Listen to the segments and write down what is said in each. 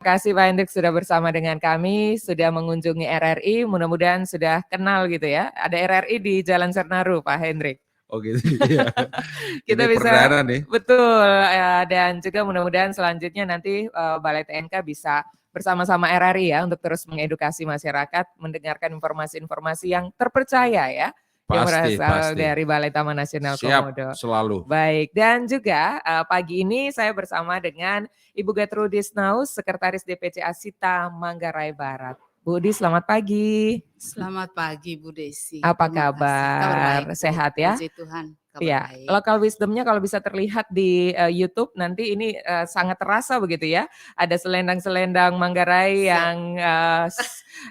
Terima kasih Pak Hendrik sudah bersama dengan kami, sudah mengunjungi RRI, mudah-mudahan sudah kenal gitu ya. Ada RRI di Jalan Sernaru, Pak Hendrik. Oh gitu, iya. Kita Ini bisa, perdana nih. betul, dan juga mudah-mudahan selanjutnya nanti Balai TNK bisa bersama-sama RRI ya untuk terus mengedukasi masyarakat, mendengarkan informasi-informasi yang terpercaya ya. Yang berasal dari Balai Taman Nasional Komodo. Siap, selalu. Baik, dan juga pagi ini saya bersama dengan Ibu Gertrudis Naus, Sekretaris DPC Asita Manggarai Barat. Bu Di, selamat pagi. Selamat pagi Bu Desi. Apa kabar? Baik, Sehat ya? Puji Tuhan. Ya, local wisdomnya kalau bisa terlihat di YouTube nanti ini sangat terasa begitu ya. Ada selendang-selendang Manggarai yang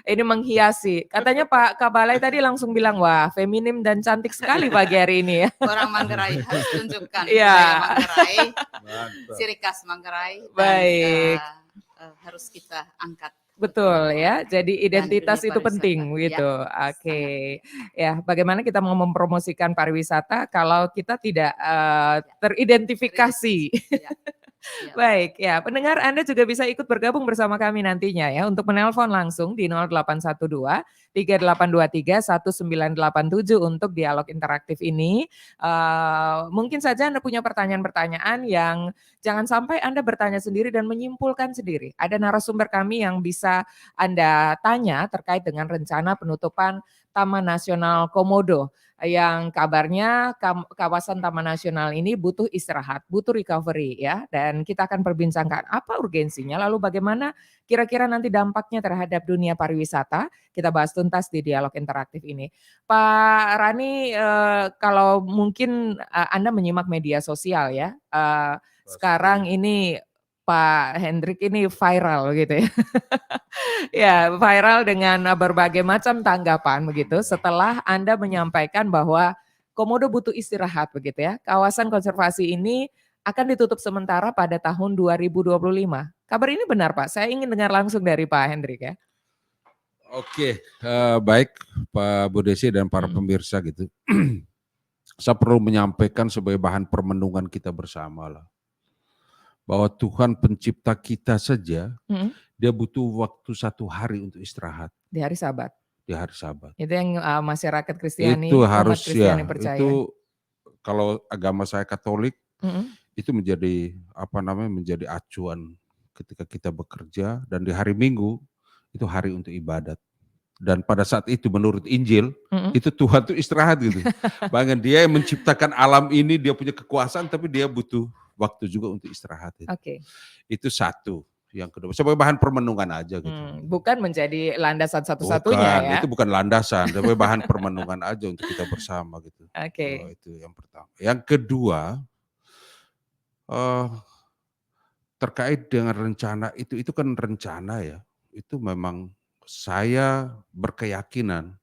ini menghiasi. Katanya Pak Kabalai tadi langsung bilang, wah feminim dan cantik sekali pagi hari ini ya. Orang Manggarai harus tunjukkan ya. Manggarai, ciri khas Manggarai. Baik. Harus kita angkat. Betul ya, jadi identitas itu penting gitu. Ya, Oke, ya bagaimana kita mau mempromosikan pariwisata kalau kita tidak teridentifikasi. Ya. Baik, ya pendengar Anda juga bisa ikut bergabung bersama kami nantinya ya untuk menelpon langsung di 0812 3823 1987 untuk dialog interaktif ini. Mungkin saja Anda punya pertanyaan-pertanyaan yang jangan sampai Anda bertanya sendiri dan menyimpulkan sendiri. Ada narasumber kami yang bisa Anda tanya terkait dengan rencana penutupan Taman Nasional Komodo yang kabarnya kawasan Taman Nasional ini butuh istirahat, butuh recovery ya. Dan kita akan perbincangkan apa urgensinya, lalu bagaimana kira-kira nanti dampaknya terhadap dunia pariwisata. Kita bahas tuntas di dialog interaktif ini. Pak Rani, kalau mungkin Anda menyimak media sosial ya, sekarang ini Pak Hendrik ini viral gitu ya. Ya, viral dengan berbagai macam tanggapan begitu setelah Anda menyampaikan bahwa Komodo butuh istirahat begitu ya. Kawasan konservasi ini akan ditutup sementara pada tahun 2025. Kabar ini benar Pak? Saya ingin dengar langsung dari Pak Hendrik ya. Oke, baik Pak Bu Desi dan para pemirsa gitu. Saya perlu menyampaikan sebagai bahan permenungan kita bersama lah. Bahwa Tuhan pencipta kita saja, dia butuh waktu 1 hari untuk istirahat. Di hari Sabat. Di hari Sabat. Itu yang masyarakat Kristiani, itu umat harus Kristiani ya, percaya. itu kalau agama saya Katolik, itu menjadi menjadi acuan ketika kita bekerja, dan di hari Minggu itu hari untuk ibadat. Dan pada saat itu menurut Injil, itu Tuhan tuh istirahat gitu. Bahkan dia yang menciptakan alam ini, dia punya kekuasaan, tapi dia butuh waktu juga untuk istirahat. Oke. Itu satu. Yang kedua, sebagai bahan permenungan aja gitu. Bukan menjadi landasan satu-satunya ya. Itu bukan landasan, tapi bahan permenungan aja untuk kita bersama gitu. Oke. Itu yang pertama. Yang kedua, terkait dengan rencana itu kan rencana ya. Itu memang saya berkeyakinan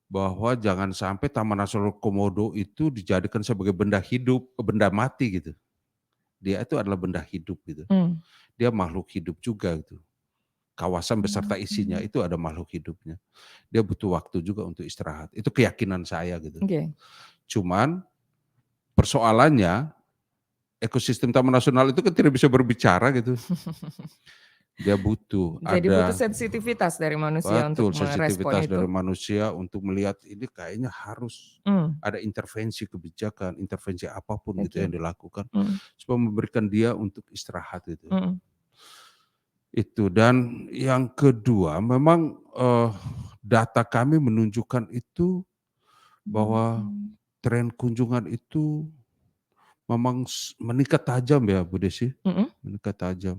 bahwa jangan sampai Taman Nasional Komodo itu dijadikan sebagai benda hidup, benda mati gitu. Dia itu adalah benda hidup gitu. Dia makhluk hidup juga gitu. Kawasan beserta isinya itu ada makhluk hidupnya. Dia butuh waktu juga untuk istirahat. Itu keyakinan saya gitu. Cuman persoalannya ekosistem Taman Nasional itu kan tidak bisa berbicara gitu. Dia butuh butuh sensitivitas dari manusia untuk merespon sensitivitas itu. dari manusia untuk melihat ini kayaknya harus ada intervensi kebijakan, intervensi apapun gitu yang dilakukan supaya memberikan dia untuk istirahat gitu. Itu, dan yang kedua memang data kami menunjukkan itu bahwa tren kunjungan itu memang meningkat tajam ya Bu Desi, meningkat tajam.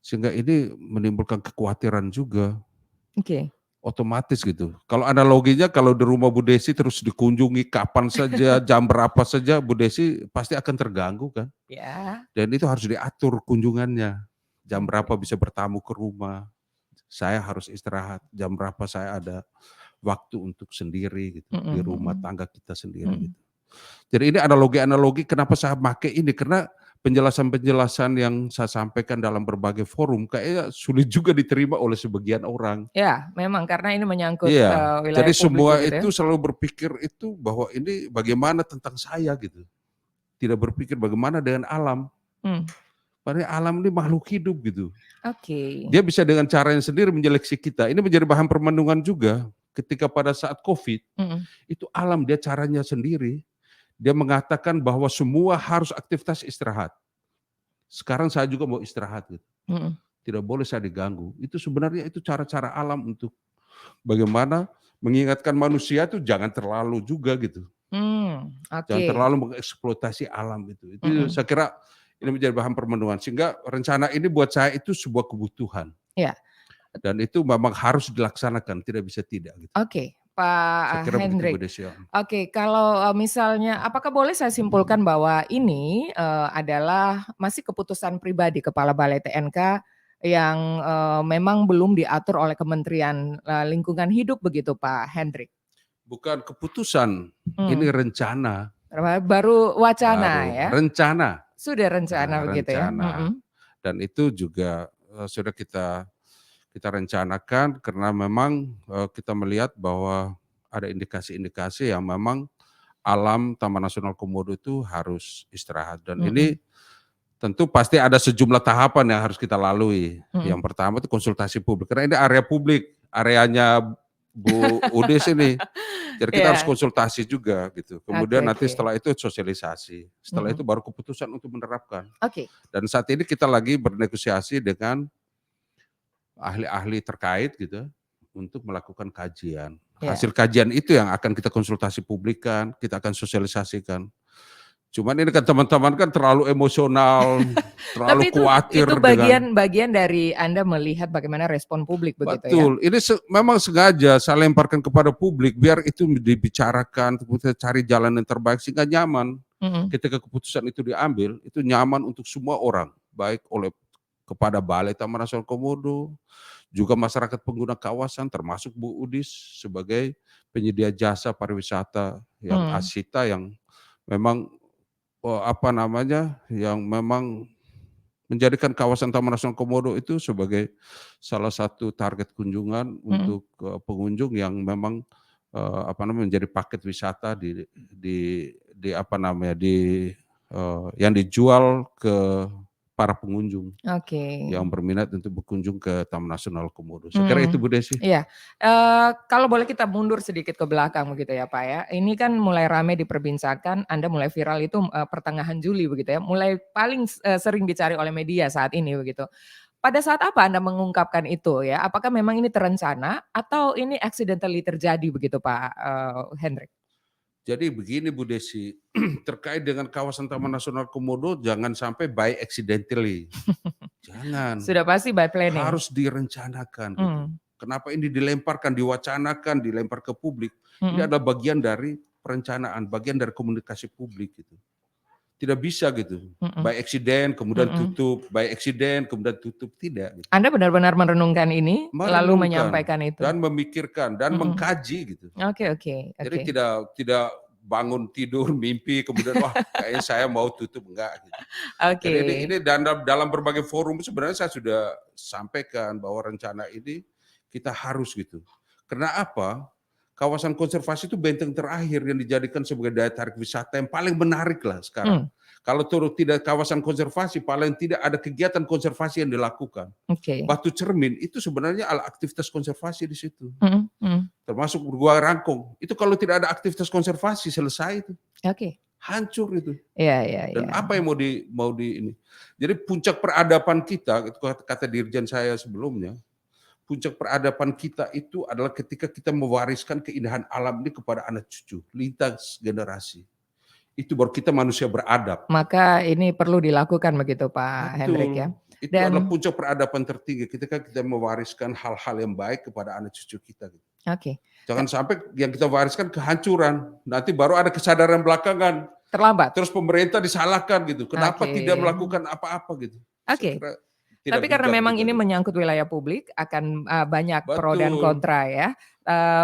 Sehingga ini menimbulkan kekhawatiran juga. Otomatis gitu. Kalau analoginya kalau di rumah Bu Desi terus dikunjungi kapan saja, jam berapa saja, Bu Desi pasti akan terganggu kan. Dan itu harus diatur kunjungannya. Jam berapa bisa bertamu ke rumah, saya harus istirahat, jam berapa saya ada waktu untuk sendiri gitu, di rumah tangga kita sendiri gitu. Jadi ini analogi-analogi kenapa saya pakai ini, karena penjelasan-penjelasan yang saya sampaikan dalam berbagai forum kayaknya sulit juga diterima oleh sebagian orang. Ya, memang karena ini menyangkut wilayah jadi semua gitu itu selalu berpikir itu bahwa ini bagaimana tentang saya gitu. Tidak berpikir bagaimana dengan alam. Padahal alam ini makhluk hidup gitu. Oke. Dia bisa dengan caranya sendiri menyeleksi kita. Ini menjadi bahan permenungan juga ketika pada saat COVID, itu alam dia caranya sendiri. Dia mengatakan bahwa semua harus aktivitas istirahat. Sekarang saya juga mau istirahat gitu. Tidak boleh saya diganggu. Itu sebenarnya itu cara-cara alam untuk bagaimana mengingatkan manusia itu jangan terlalu juga gitu. Jangan terlalu mengeksploitasi alam itu. Itu saya kira ini menjadi bahan permenungan. Sehingga rencana ini buat saya itu sebuah kebutuhan. Ya. Dan itu memang harus dilaksanakan, tidak bisa tidak. Gitu. Oke, Pak Hendrik. Oke, kalau misalnya, apakah boleh saya simpulkan bahwa ini adalah masih keputusan pribadi Kepala Balai TNK yang memang belum diatur oleh Kementerian Lingkungan Hidup begitu Pak Hendrik? Bukan keputusan, ini rencana. Baru wacana ya? Rencana. Sudah rencana begitu rencana. Ya? Dan itu juga sudah kita rencanakan karena memang kita melihat bahwa ada indikasi-indikasi yang memang alam Taman Nasional Komodo itu harus istirahat. Dan ini tentu pasti ada sejumlah tahapan yang harus kita lalui. Yang pertama itu konsultasi publik, karena ini area publik, areanya Bu Udis ini. Jadi kita harus konsultasi juga gitu. Kemudian nanti setelah itu sosialisasi. Setelah itu baru keputusan untuk menerapkan. Dan saat ini kita lagi bernegosiasi dengan ahli-ahli terkait gitu untuk melakukan kajian. Hasil kajian itu yang akan kita konsultasi publikkan, kita akan sosialisasikan. Cuman ini kan teman-teman kan terlalu emosional, terlalu khawatir. Itu bagian dari Anda melihat bagaimana respon publik begitu. Betul, ya? Ini memang sengaja saya lemparkan kepada publik biar itu dibicarakan, kita cari jalan yang terbaik sehingga nyaman. Ketika keputusan itu diambil, itu nyaman untuk semua orang, baik kepada Balai Taman Nasional Komodo, juga masyarakat pengguna kawasan, termasuk Bu Udis sebagai penyedia jasa pariwisata yang Asita yang memang yang memang menjadikan kawasan Taman Nasional Komodo itu sebagai salah satu target kunjungan untuk pengunjung yang memang menjadi paket wisata yang dijual ke para pengunjung yang berminat untuk berkunjung ke Taman Nasional Komodo. Saya kira itu Bu Desi. Iya, kalau boleh kita mundur sedikit ke belakang begitu ya Pak ya. Ini kan mulai ramai diperbincangkan, Anda mulai viral itu pertengahan Juli begitu ya. Mulai paling sering dicari oleh media saat ini begitu. Pada saat apa Anda mengungkapkan itu ya? Apakah memang ini terencana atau ini accidentally terjadi begitu Pak Hendrik? Jadi begini Bu Desi, terkait dengan kawasan Taman Nasional Komodo jangan sampai by accidentally. Jangan. Sudah pasti by planning. Harus direncanakan. Gitu. Kenapa ini dilemparkan, diwacanakan, dilempar ke publik? Ini adalah bagian dari perencanaan, bagian dari komunikasi publik gitu. Tidak bisa gitu. By accident kemudian tutup, by accident kemudian tutup, tidak. Gitu. Anda benar-benar merenungkan ini, lalu menyampaikan itu dan memikirkan dan mengkaji gitu. Oke. Jadi tidak bangun tidur mimpi kemudian wah kayaknya saya mau tutup, enggak gitu. Jadi ini dalam berbagai forum sebenarnya saya sudah sampaikan bahwa rencana ini kita harus gitu. Karena apa? Kawasan konservasi itu benteng terakhir yang dijadikan sebagai daya tarik wisata yang paling menarik lah sekarang. Kalau tidak kawasan konservasi, paling tidak ada kegiatan konservasi yang dilakukan. Batu Cermin itu sebenarnya ada aktivitas konservasi di situ. Termasuk Gua Rangkong. Itu kalau tidak ada aktivitas konservasi selesai itu. Hancur itu. Dan apa yang mau di ini. Jadi puncak peradaban kita, itu kata dirjen saya sebelumnya, puncak peradaban kita itu adalah ketika kita mewariskan keindahan alam ini kepada anak cucu, lintas generasi. Itu baru kita manusia beradab. Maka ini perlu dilakukan begitu Pak Hendrik ya. Itu adalah puncak peradaban tertinggi ketika kita mewariskan hal-hal yang baik kepada anak cucu kita. Jangan sampai yang kita wariskan kehancuran. Nanti baru ada kesadaran belakangan. Terlambat. Terus pemerintah disalahkan gitu. Kenapa tidak melakukan apa-apa gitu. Tapi karena memang ini menyangkut wilayah publik, akan banyak pro dan kontra ya.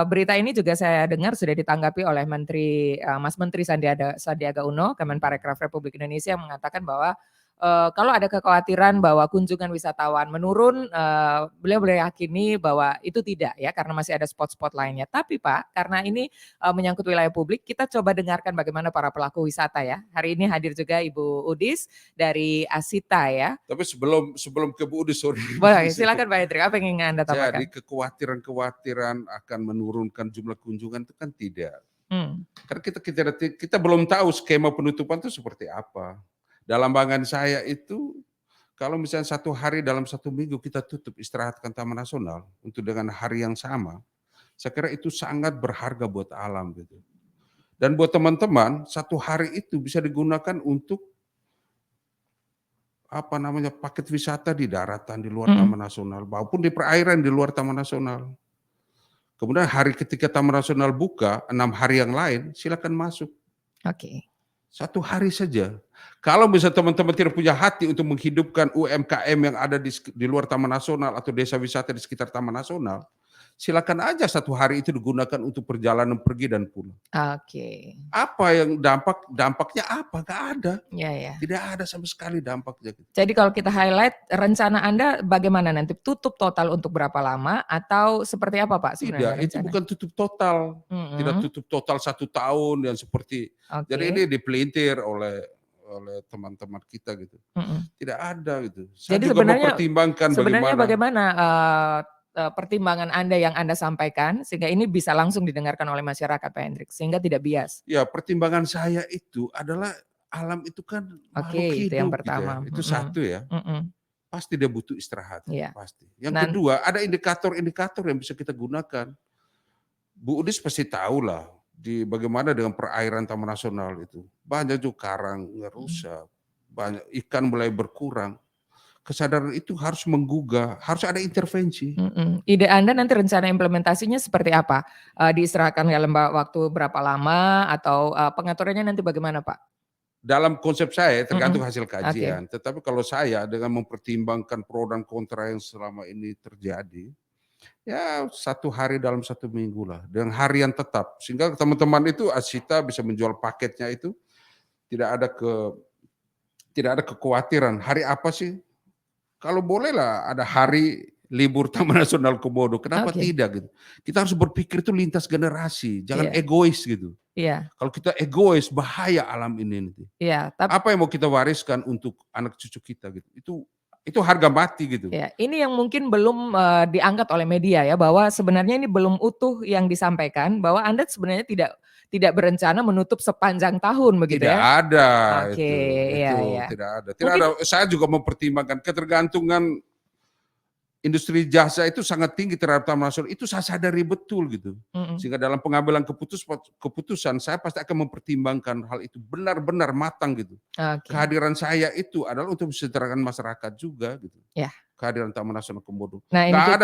Berita ini juga saya dengar sudah ditanggapi oleh Mas Menteri Sandiaga Uno, Kemenparekraf Republik Indonesia, yang mengatakan bahwa kalau ada kekhawatiran bahwa kunjungan wisatawan menurun, beliau yakini bahwa itu tidak ya, karena masih ada spot-spot lainnya. Tapi Pak, karena ini menyangkut wilayah publik, kita coba dengarkan bagaimana para pelaku wisata ya. Hari ini hadir juga Ibu Udis dari Asita ya. Tapi sebelum ke Bu Udis, sorry. Boleh, silakan Pak Hendrik, apa yang ingin Anda tambahkan? Jadi kekhawatiran akan menurunkan jumlah kunjungan itu kan tidak. Karena kita belum tahu skema penutupan itu seperti apa. Dalam bayangan saya itu, kalau misalnya 1 hari dalam 1 minggu kita tutup istirahatkan Taman Nasional untuk dengan hari yang sama, saya kira itu sangat berharga buat alam gitu. Dan buat teman-teman, 1 hari itu bisa digunakan untuk paket wisata di daratan di luar Taman Nasional maupun di perairan di luar Taman Nasional. Kemudian hari ketika Taman Nasional buka, 6 hari yang lain silakan masuk. Oke. 1 hari saja. Kalau misalnya teman-teman tidak punya hati untuk menghidupkan UMKM yang ada di luar Taman Nasional atau desa wisata di sekitar Taman Nasional, silakan aja 1 hari itu digunakan untuk perjalanan pergi dan pulang. Oke. Apa yang dampaknya apa? Nggak ada. Ya. Tidak ada sama sekali dampaknya. Jadi kalau kita highlight, rencana Anda bagaimana nanti? Tutup total untuk berapa lama atau seperti apa Pak sebenarnya? Tidak, itu bukan tutup total. Tidak tutup total 1 tahun yang seperti. Jadi ini dipelintir oleh teman-teman kita gitu. Tidak ada gitu. Saya jadi juga mempertimbangkan bagaimana pertimbangan Anda yang Anda sampaikan sehingga ini bisa langsung didengarkan oleh masyarakat Pak Hendrik sehingga tidak bias. Ya, pertimbangan saya itu adalah alam itu kan makhluk hidup itu yang pertama. Gitu ya. Itu satu ya. Pasti dia butuh istirahat, pasti. Yang kedua, ada indikator-indikator yang bisa kita gunakan. Bu Udis pasti tahu lah bagaimana dengan perairan Taman Nasional itu. Banyak juga karang rusak, banyak ikan mulai berkurang. Kesadaran itu harus menggugah, harus ada intervensi. Ide Anda nanti rencana implementasinya seperti apa? Diistirahatkan dalam waktu berapa lama atau pengaturannya nanti bagaimana Pak? Dalam konsep saya tergantung hasil kajian. Tetapi kalau saya dengan mempertimbangkan pro dan kontra yang selama ini terjadi, ya 1 hari dalam 1 minggu lah, dengan harian tetap. Sehingga teman-teman itu Asita bisa menjual paketnya itu tidak ada kekhawatiran. Hari apa sih? Kalau boleh lah ada hari libur Taman Nasional Komodo, kenapa tidak gitu? Kita harus berpikir itu lintas generasi, jangan egois gitu. Kalau kita egois bahaya alam ini nanti. Apa yang mau kita wariskan untuk anak cucu kita gitu? Itu harga mati gitu. Ya, ini yang mungkin belum diangkat oleh media ya, bahwa sebenarnya ini belum utuh yang disampaikan bahwa Anda sebenarnya tidak berencana menutup sepanjang tahun begitu ya? Tidak ada. Tidak ada. Tidak ada. Saya juga mempertimbangkan ketergantungan industri jasa itu sangat tinggi terhadap Taman Nasional. Itu saya sadari betul gitu. Sehingga dalam pengambilan keputusan saya pasti akan mempertimbangkan hal itu benar-benar matang gitu. Kehadiran saya itu adalah untuk mensejahterakan masyarakat juga gitu. Kehadiran Taman Nasional Komodo. Nggak ada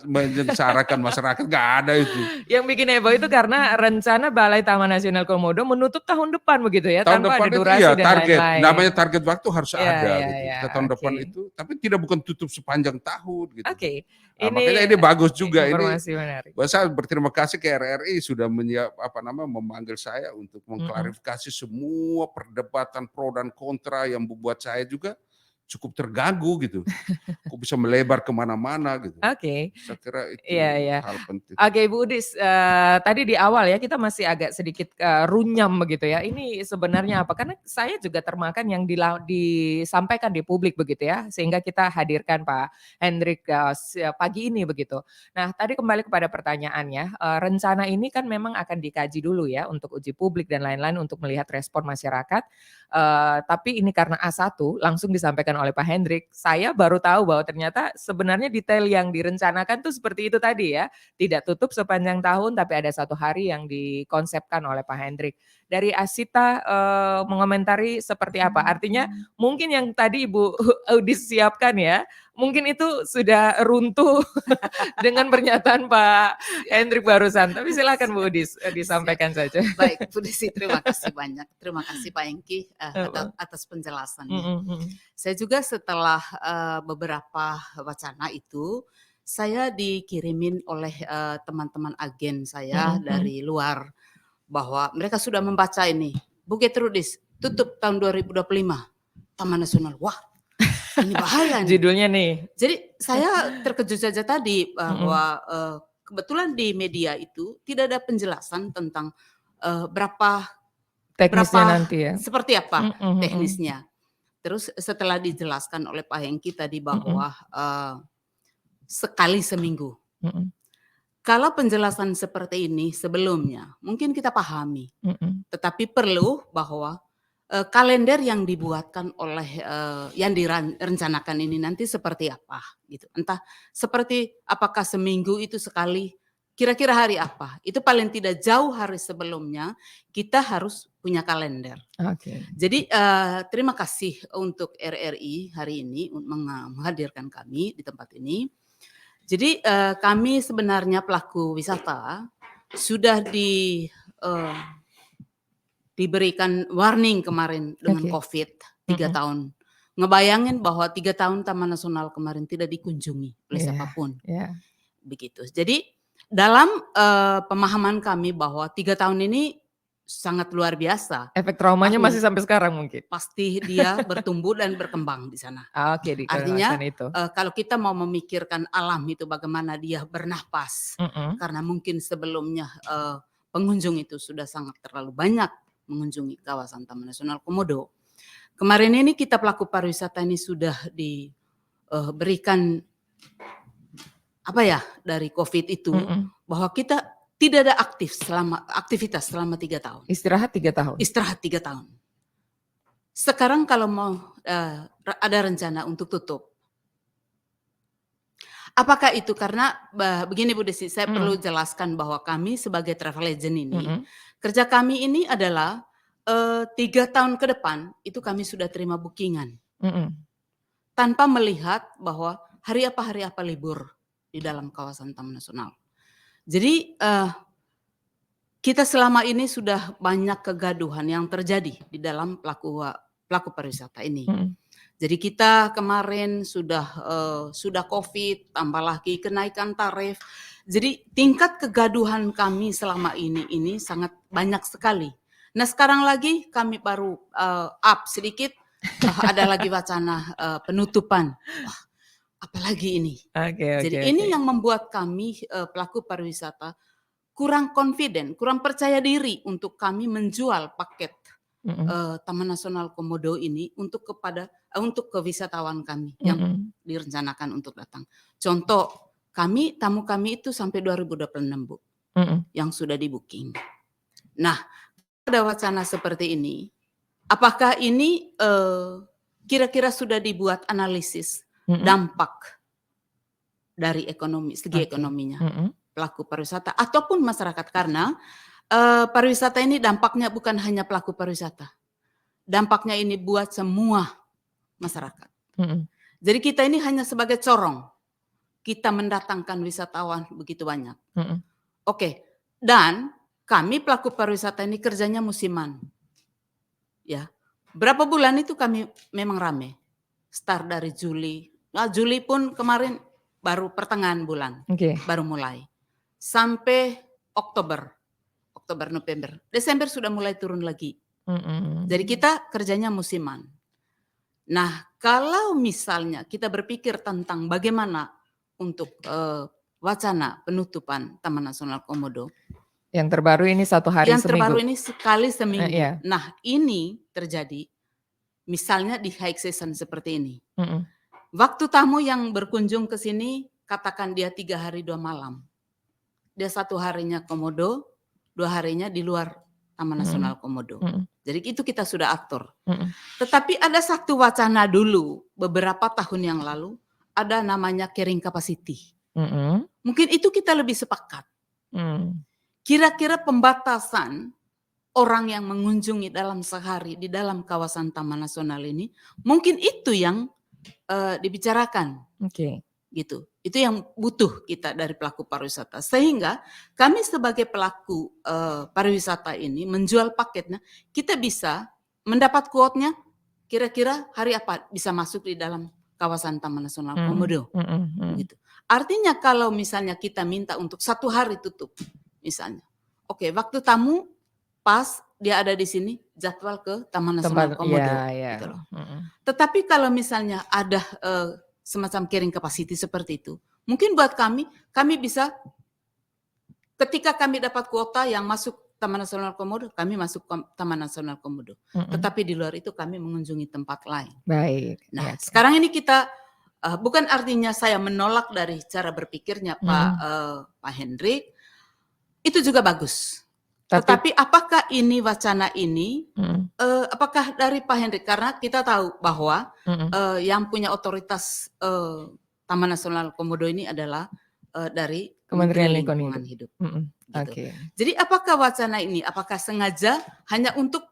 menyengsarakan masyarakat, nggak ada itu. Yang bikin heboh itu karena rencana Balai Taman Nasional Komodo menutup tahun depan begitu ya, tanpa ada durasi dan target. lain-lain. Namanya target waktu harus ada gitu. Tahun depan itu, tapi bukan tutup sepanjang tahun gitu. Makanya ini bagus juga informasi menarik. Saya berterima kasih ke RRI sudah memanggil saya untuk mengklarifikasi semua perdebatan pro dan kontra yang membuat saya juga cukup terganggu gitu. Kok bisa melebar kemana-mana gitu. Saya kira itu hal penting. Ibu Udis, tadi di awal ya kita masih agak sedikit runyam begitu ya. Ini sebenarnya apa? Karena saya juga termakan yang disampaikan di publik begitu ya. Sehingga kita hadirkan Pak Hendrik pagi ini begitu. Nah tadi kembali kepada pertanyaannya, rencana ini kan memang akan dikaji dulu ya untuk uji publik dan lain-lain untuk melihat respon masyarakat. Tapi ini karena A1 langsung disampaikan oleh Pak Hendrik, saya baru tahu bahwa ternyata sebenarnya detail yang direncanakan tuh seperti itu tadi ya, tidak tutup sepanjang tahun tapi ada 1 hari yang dikonsepkan oleh Pak Hendrik. Dari Asita mengomentari seperti apa? Artinya mungkin yang tadi Ibu Udis siapkan ya, mungkin itu sudah runtuh dengan pernyataan Pak Hendrik barusan. Tapi silakan Bu Udis disampaikan saja. Baik, Bu Desi, terima kasih banyak. Terima kasih Pak Engki atas penjelasannya. Saya juga setelah beberapa wacana itu, saya dikirimin oleh teman-teman agen saya dari luar bahwa mereka sudah membaca ini. Bu Gertrudis, tutup tahun 2025. Taman Nasional. Wah, ini bahaya nih. Judulnya nih. Jadi saya terkejut saja tadi bahwa kebetulan di media itu tidak ada penjelasan tentang berapa teknisnya nanti ya. Seperti apa teknisnya. Terus setelah dijelaskan oleh Pak Hengki tadi bahwa sekali seminggu. Kalau penjelasan seperti ini sebelumnya mungkin kita pahami, tetapi perlu bahwa kalender yang dibuatkan oleh yang direncanakan ini nanti seperti apa gitu. Entah seperti apakah seminggu itu sekali, kira-kira hari apa. Itu paling tidak jauh hari sebelumnya kita harus punya kalender. Jadi terima kasih untuk RRI hari ini menghadirkan kami di tempat ini. Jadi kami sebenarnya pelaku wisata sudah diberikan warning kemarin dengan COVID 3 tahun. Ngebayangin bahwa 3 tahun Taman Nasional kemarin tidak dikunjungi oleh siapapun. Begitu. Jadi dalam pemahaman kami bahwa 3 tahun ini sangat luar biasa. Efek traumanya masih sampai sekarang mungkin. Pasti dia bertumbuh dan berkembang di sana. Artinya itu. Kalau kita mau memikirkan alam itu bagaimana dia bernafas. Karena mungkin sebelumnya pengunjung itu sudah sangat terlalu banyak mengunjungi kawasan Taman Nasional Komodo. Kemarin ini kita pelaku pariwisata ini sudah diberikan dari COVID itu bahwa kita tidak ada aktivitas selama 3 tahun. Istirahat 3 tahun. Istirahat 3 tahun. Sekarang kalau mau ada rencana untuk tutup. Apakah itu karena begini Bu Desi, saya perlu jelaskan bahwa kami sebagai travel agent ini, kerja kami ini adalah 3 tahun ke depan itu kami sudah terima bookingan. Tanpa melihat bahwa hari apa libur di dalam kawasan Taman Nasional. Jadi kita selama ini sudah banyak kegaduhan yang terjadi di dalam pelaku pariwisata ini. Jadi kita kemarin sudah COVID, tambah lagi kenaikan tarif. Jadi tingkat kegaduhan kami selama ini sangat banyak sekali. Nah sekarang lagi kami baru up sedikit, ada lagi wacana penutupan. Wah, apalagi ini. Jadi ini yang membuat kami pelaku pariwisata kurang confident, kurang percaya diri untuk kami menjual paket Taman Nasional Komodo ini untuk ke wisatawan kami yang direncanakan untuk datang. Contoh, tamu kami itu sampai 2026 Bu, yang sudah di booking. Nah, ada wacana seperti ini. Apakah ini kira-kira sudah dibuat analisis dampak dari segi ekonominya pelaku pariwisata ataupun masyarakat, karena pariwisata ini dampaknya bukan hanya pelaku pariwisata, dampaknya ini buat semua masyarakat. Jadi kita ini hanya sebagai corong, kita mendatangkan wisatawan begitu banyak. Dan kami pelaku pariwisata ini kerjanya musiman, ya. Berapa bulan itu kami memang rame, start dari Juli. Nah, Juli pun kemarin baru pertengahan bulan, baru mulai. Sampai Oktober, November. Desember sudah mulai turun lagi. Jadi kita kerjanya musiman. Nah, kalau misalnya kita berpikir tentang bagaimana untuk wacana penutupan Taman Nasional Komodo. Yang terbaru ini 1 hari seminggu. Yang terbaru ini sekali seminggu. Nah, ini terjadi misalnya di high season seperti ini. Waktu tamu yang berkunjung ke sini, katakan dia 3 hari 2 malam. Dia 1 harinya Komodo, 2 harinya di luar Taman Nasional Komodo. Jadi itu kita sudah atur. Tetapi ada satu wacana dulu, beberapa tahun yang lalu, ada namanya carrying capacity. Mungkin itu kita lebih sepakat. Kira-kira pembatasan orang yang mengunjungi dalam sehari di dalam kawasan Taman Nasional ini, mungkin itu yang dibicarakan. Gitu. Itu yang butuh kita dari pelaku pariwisata. Sehingga kami sebagai pelaku pariwisata ini menjual paketnya, kita bisa mendapat quote-nya kira-kira hari apa bisa masuk di dalam kawasan Taman Nasional Komodo. Gitu. Artinya kalau misalnya kita minta untuk 1 hari tutup, misalnya. Oke, waktu tamu pas dia ada di sini, jadwal ke Taman Nasional Komodo, gitu loh. Tetapi kalau misalnya ada semacam carrying capacity seperti itu, mungkin buat kami bisa ketika kami dapat kuota yang masuk Taman Nasional Komodo, kami masuk Taman Nasional Komodo. Tetapi di luar itu kami mengunjungi tempat lain. Baik. Nah, sekarang ini kita bukan artinya saya menolak dari cara berpikirnya Pak Hendrik, itu juga bagus. Tetapi apakah ini wacana ini, apakah dari Pak Hendrik? Karena kita tahu bahwa yang punya otoritas Taman Nasional Komodo ini adalah dari Kementerian Lingkungan Hidup. Gitu. Jadi apakah wacana ini, apakah sengaja hanya untuk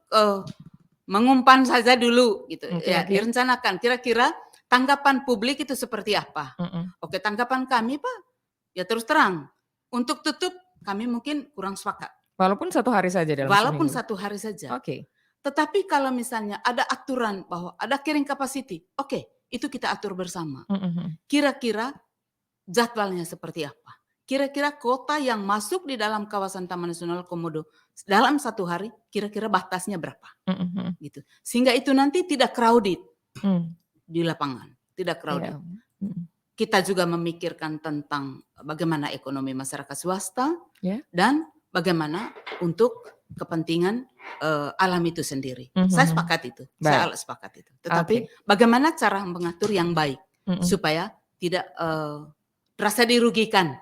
mengumpan saja dulu, gitu? Ya, direncanakan. Kira-kira tanggapan publik itu seperti apa? Oke, tanggapan kami, Pak, ya terus terang. Untuk tutup, kami mungkin kurang sepakat. Walaupun 1 hari saja dalam Walaupun seminggu. 1 hari saja. Oke. Tetapi kalau misalnya ada aturan bahwa ada carrying capacity, oke, itu kita atur bersama. Kira-kira jadwalnya seperti apa? Kira-kira kota yang masuk di dalam kawasan Taman Nasional Komodo dalam 1 hari, kira-kira batasnya berapa? Gitu. Sehingga itu nanti tidak crowded di lapangan, tidak crowded. Kita juga memikirkan tentang bagaimana ekonomi masyarakat swasta dan bagaimana untuk kepentingan alam itu sendiri. Saya sepakat itu, saya sepakat itu. Tetapi bagaimana cara mengatur yang baik supaya tidak terasa dirugikan,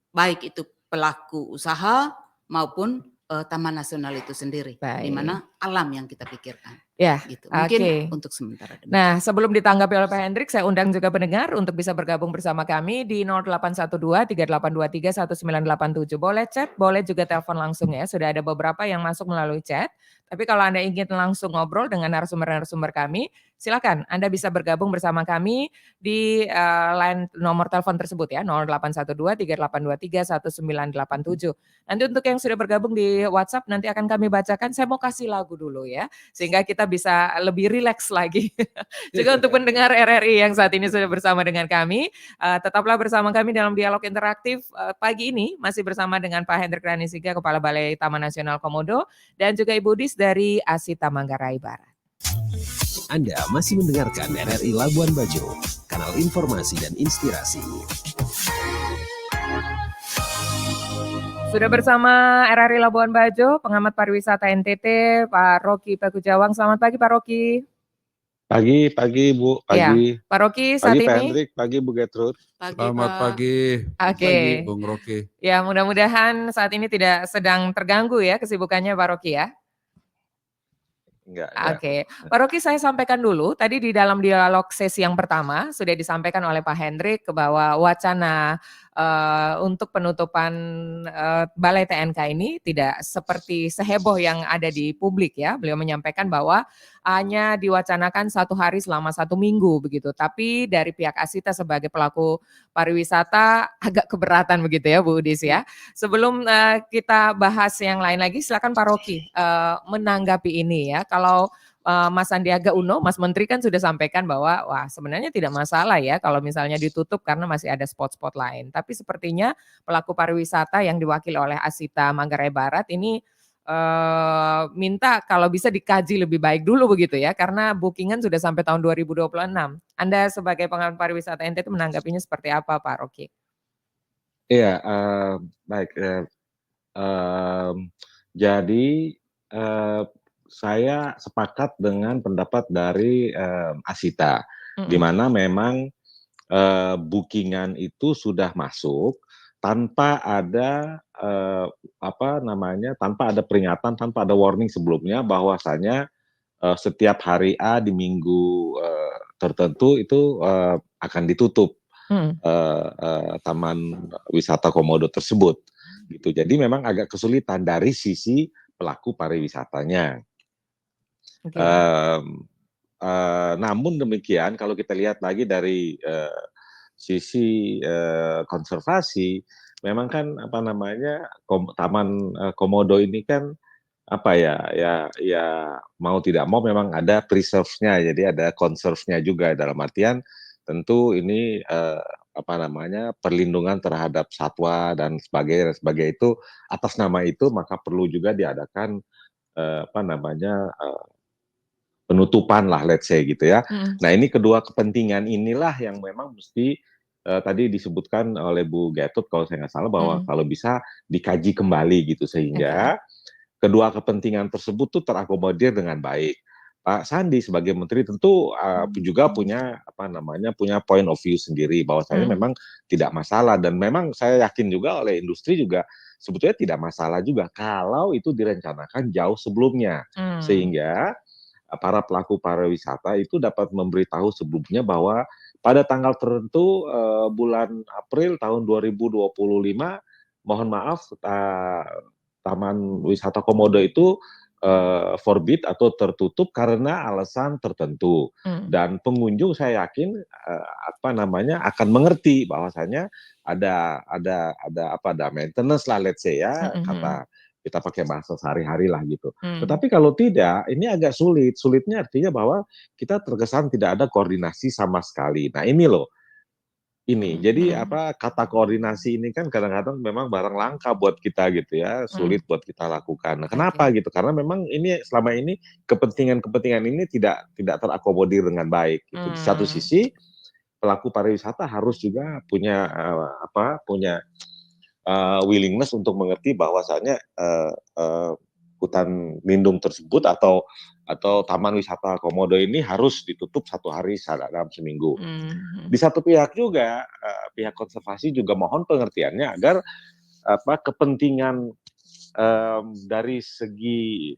baik itu pelaku usaha maupun Taman Nasional itu sendiri, di mana alam yang kita pikirkan. Ya, gitu. Mungkin untuk sementara demikian. Nah, sebelum ditanggapi oleh Pak Hendrik, saya undang juga pendengar untuk bisa bergabung bersama kami di 0812-3823-1987. Boleh chat, boleh juga telepon langsung ya. Sudah ada beberapa yang masuk melalui chat. Tapi kalau Anda ingin langsung ngobrol dengan narasumber-narasumber kami, silakan Anda bisa bergabung bersama kami di line nomor telepon tersebut ya, 0812-3823-1987. Nanti untuk yang sudah bergabung di WhatsApp nanti akan kami bacakan. Saya mau kasih lagu dulu ya, sehingga kita bisa lebih rileks lagi. Juga untuk pendengar RRI yang saat ini sudah bersama dengan kami, tetaplah bersama kami dalam dialog interaktif pagi ini, masih bersama dengan Pak Hendrik Ranisiga, Kepala Balai Taman Nasional Komodo, dan juga Ibu Dis dari Asita Manggarai Barat. Anda masih mendengarkan RRI Labuan Bajo, kanal informasi dan inspirasi. Sudah bersama RRI Labuan Bajo, pengamat pariwisata NTT, Pak Rocky Pakujawang. Selamat pagi Pak Rocky. Pagi Bu, pagi. Ya, Pak Rocky saat pagi, ini. Pak Hendrik, pagi Bu Gertrud. Selamat pagi. Oke. Bung Rocky. Ya, mudah-mudahan saat ini tidak sedang terganggu ya kesibukannya Pak Rocky ya. Enggak. Oke. Pak Rocky, saya sampaikan dulu, tadi di dalam dialog sesi yang pertama sudah disampaikan oleh Pak Hendrik bahwa wacana untuk penutupan Balai TNK ini tidak seperti seheboh yang ada di publik ya. Beliau menyampaikan bahwa hanya diwacanakan 1 hari selama 1 minggu begitu. Tapi dari pihak Asita sebagai pelaku pariwisata agak keberatan begitu ya Bu Udis ya. Sebelum kita bahas yang lain lagi, silakan Pak Rocky menanggapi ini ya. Kalau Mas Sandiaga Uno, Mas Menteri kan sudah sampaikan bahwa wah sebenarnya tidak masalah ya kalau misalnya ditutup karena masih ada spot-spot lain. Tapi sepertinya pelaku pariwisata yang diwakili oleh Asita Manggarai Barat ini minta kalau bisa dikaji lebih baik dulu begitu ya, karena bookingan sudah sampai tahun 2026. Anda sebagai pengamat pariwisata NTT menanggapinya seperti apa Pak Rocky? Iya, baik. Jadi saya sepakat dengan pendapat dari Asita, di mana memang bookingan itu sudah masuk tanpa ada tanpa ada peringatan, tanpa ada warning sebelumnya bahwasanya setiap hari A di minggu tertentu itu akan ditutup Taman Wisata Komodo tersebut. Gitu. Jadi memang agak kesulitan dari sisi pelaku pariwisatanya. Namun demikian, kalau kita lihat lagi dari sisi konservasi, memang kan Taman Komodo ini kan ya mau tidak mau memang ada preserve-nya, jadi ada conserve-nya juga, dalam artian tentu ini perlindungan terhadap satwa dan sebagainya itu, atas nama itu maka perlu juga diadakan penutupan lah, let's say gitu ya. Nah ini kedua kepentingan inilah yang memang mesti tadi disebutkan oleh Bu Getut kalau saya nggak salah bahwa kalau bisa dikaji kembali gitu sehingga kedua kepentingan tersebut tuh terakomodir dengan baik. Pak Sandi sebagai menteri tentu juga punya punya point of view sendiri bahwasanya memang tidak masalah dan memang saya yakin juga oleh industri juga sebetulnya tidak masalah juga kalau itu direncanakan jauh sebelumnya sehingga para pelaku pariwisata itu dapat memberitahu sebelumnya bahwa pada tanggal tertentu bulan April tahun 2025 mohon maaf Taman Wisata Komodo itu forbid atau tertutup karena alasan tertentu dan pengunjung saya yakin akan mengerti bahwasanya ada maintenance lah, let's say ya, kata kita pakai bahasa sehari-hari lah gitu. Tetapi kalau tidak, ini agak sulit. Sulitnya artinya bahwa kita terkesan tidak ada koordinasi sama sekali. Nah ini loh, jadi kata koordinasi ini kan kadang-kadang memang barang langka buat kita gitu ya, sulit buat kita lakukan. Nah, kenapa gitu? Karena memang ini selama ini kepentingan ini tidak terakomodir dengan baik. Gitu. Di satu sisi pelaku pariwisata harus juga punya willingness untuk mengerti bahwasannya hutan lindung tersebut atau Taman Wisata Komodo ini harus ditutup 1 hari dalam seminggu. Di satu pihak juga pihak konservasi juga mohon pengertiannya agar kepentingan dari segi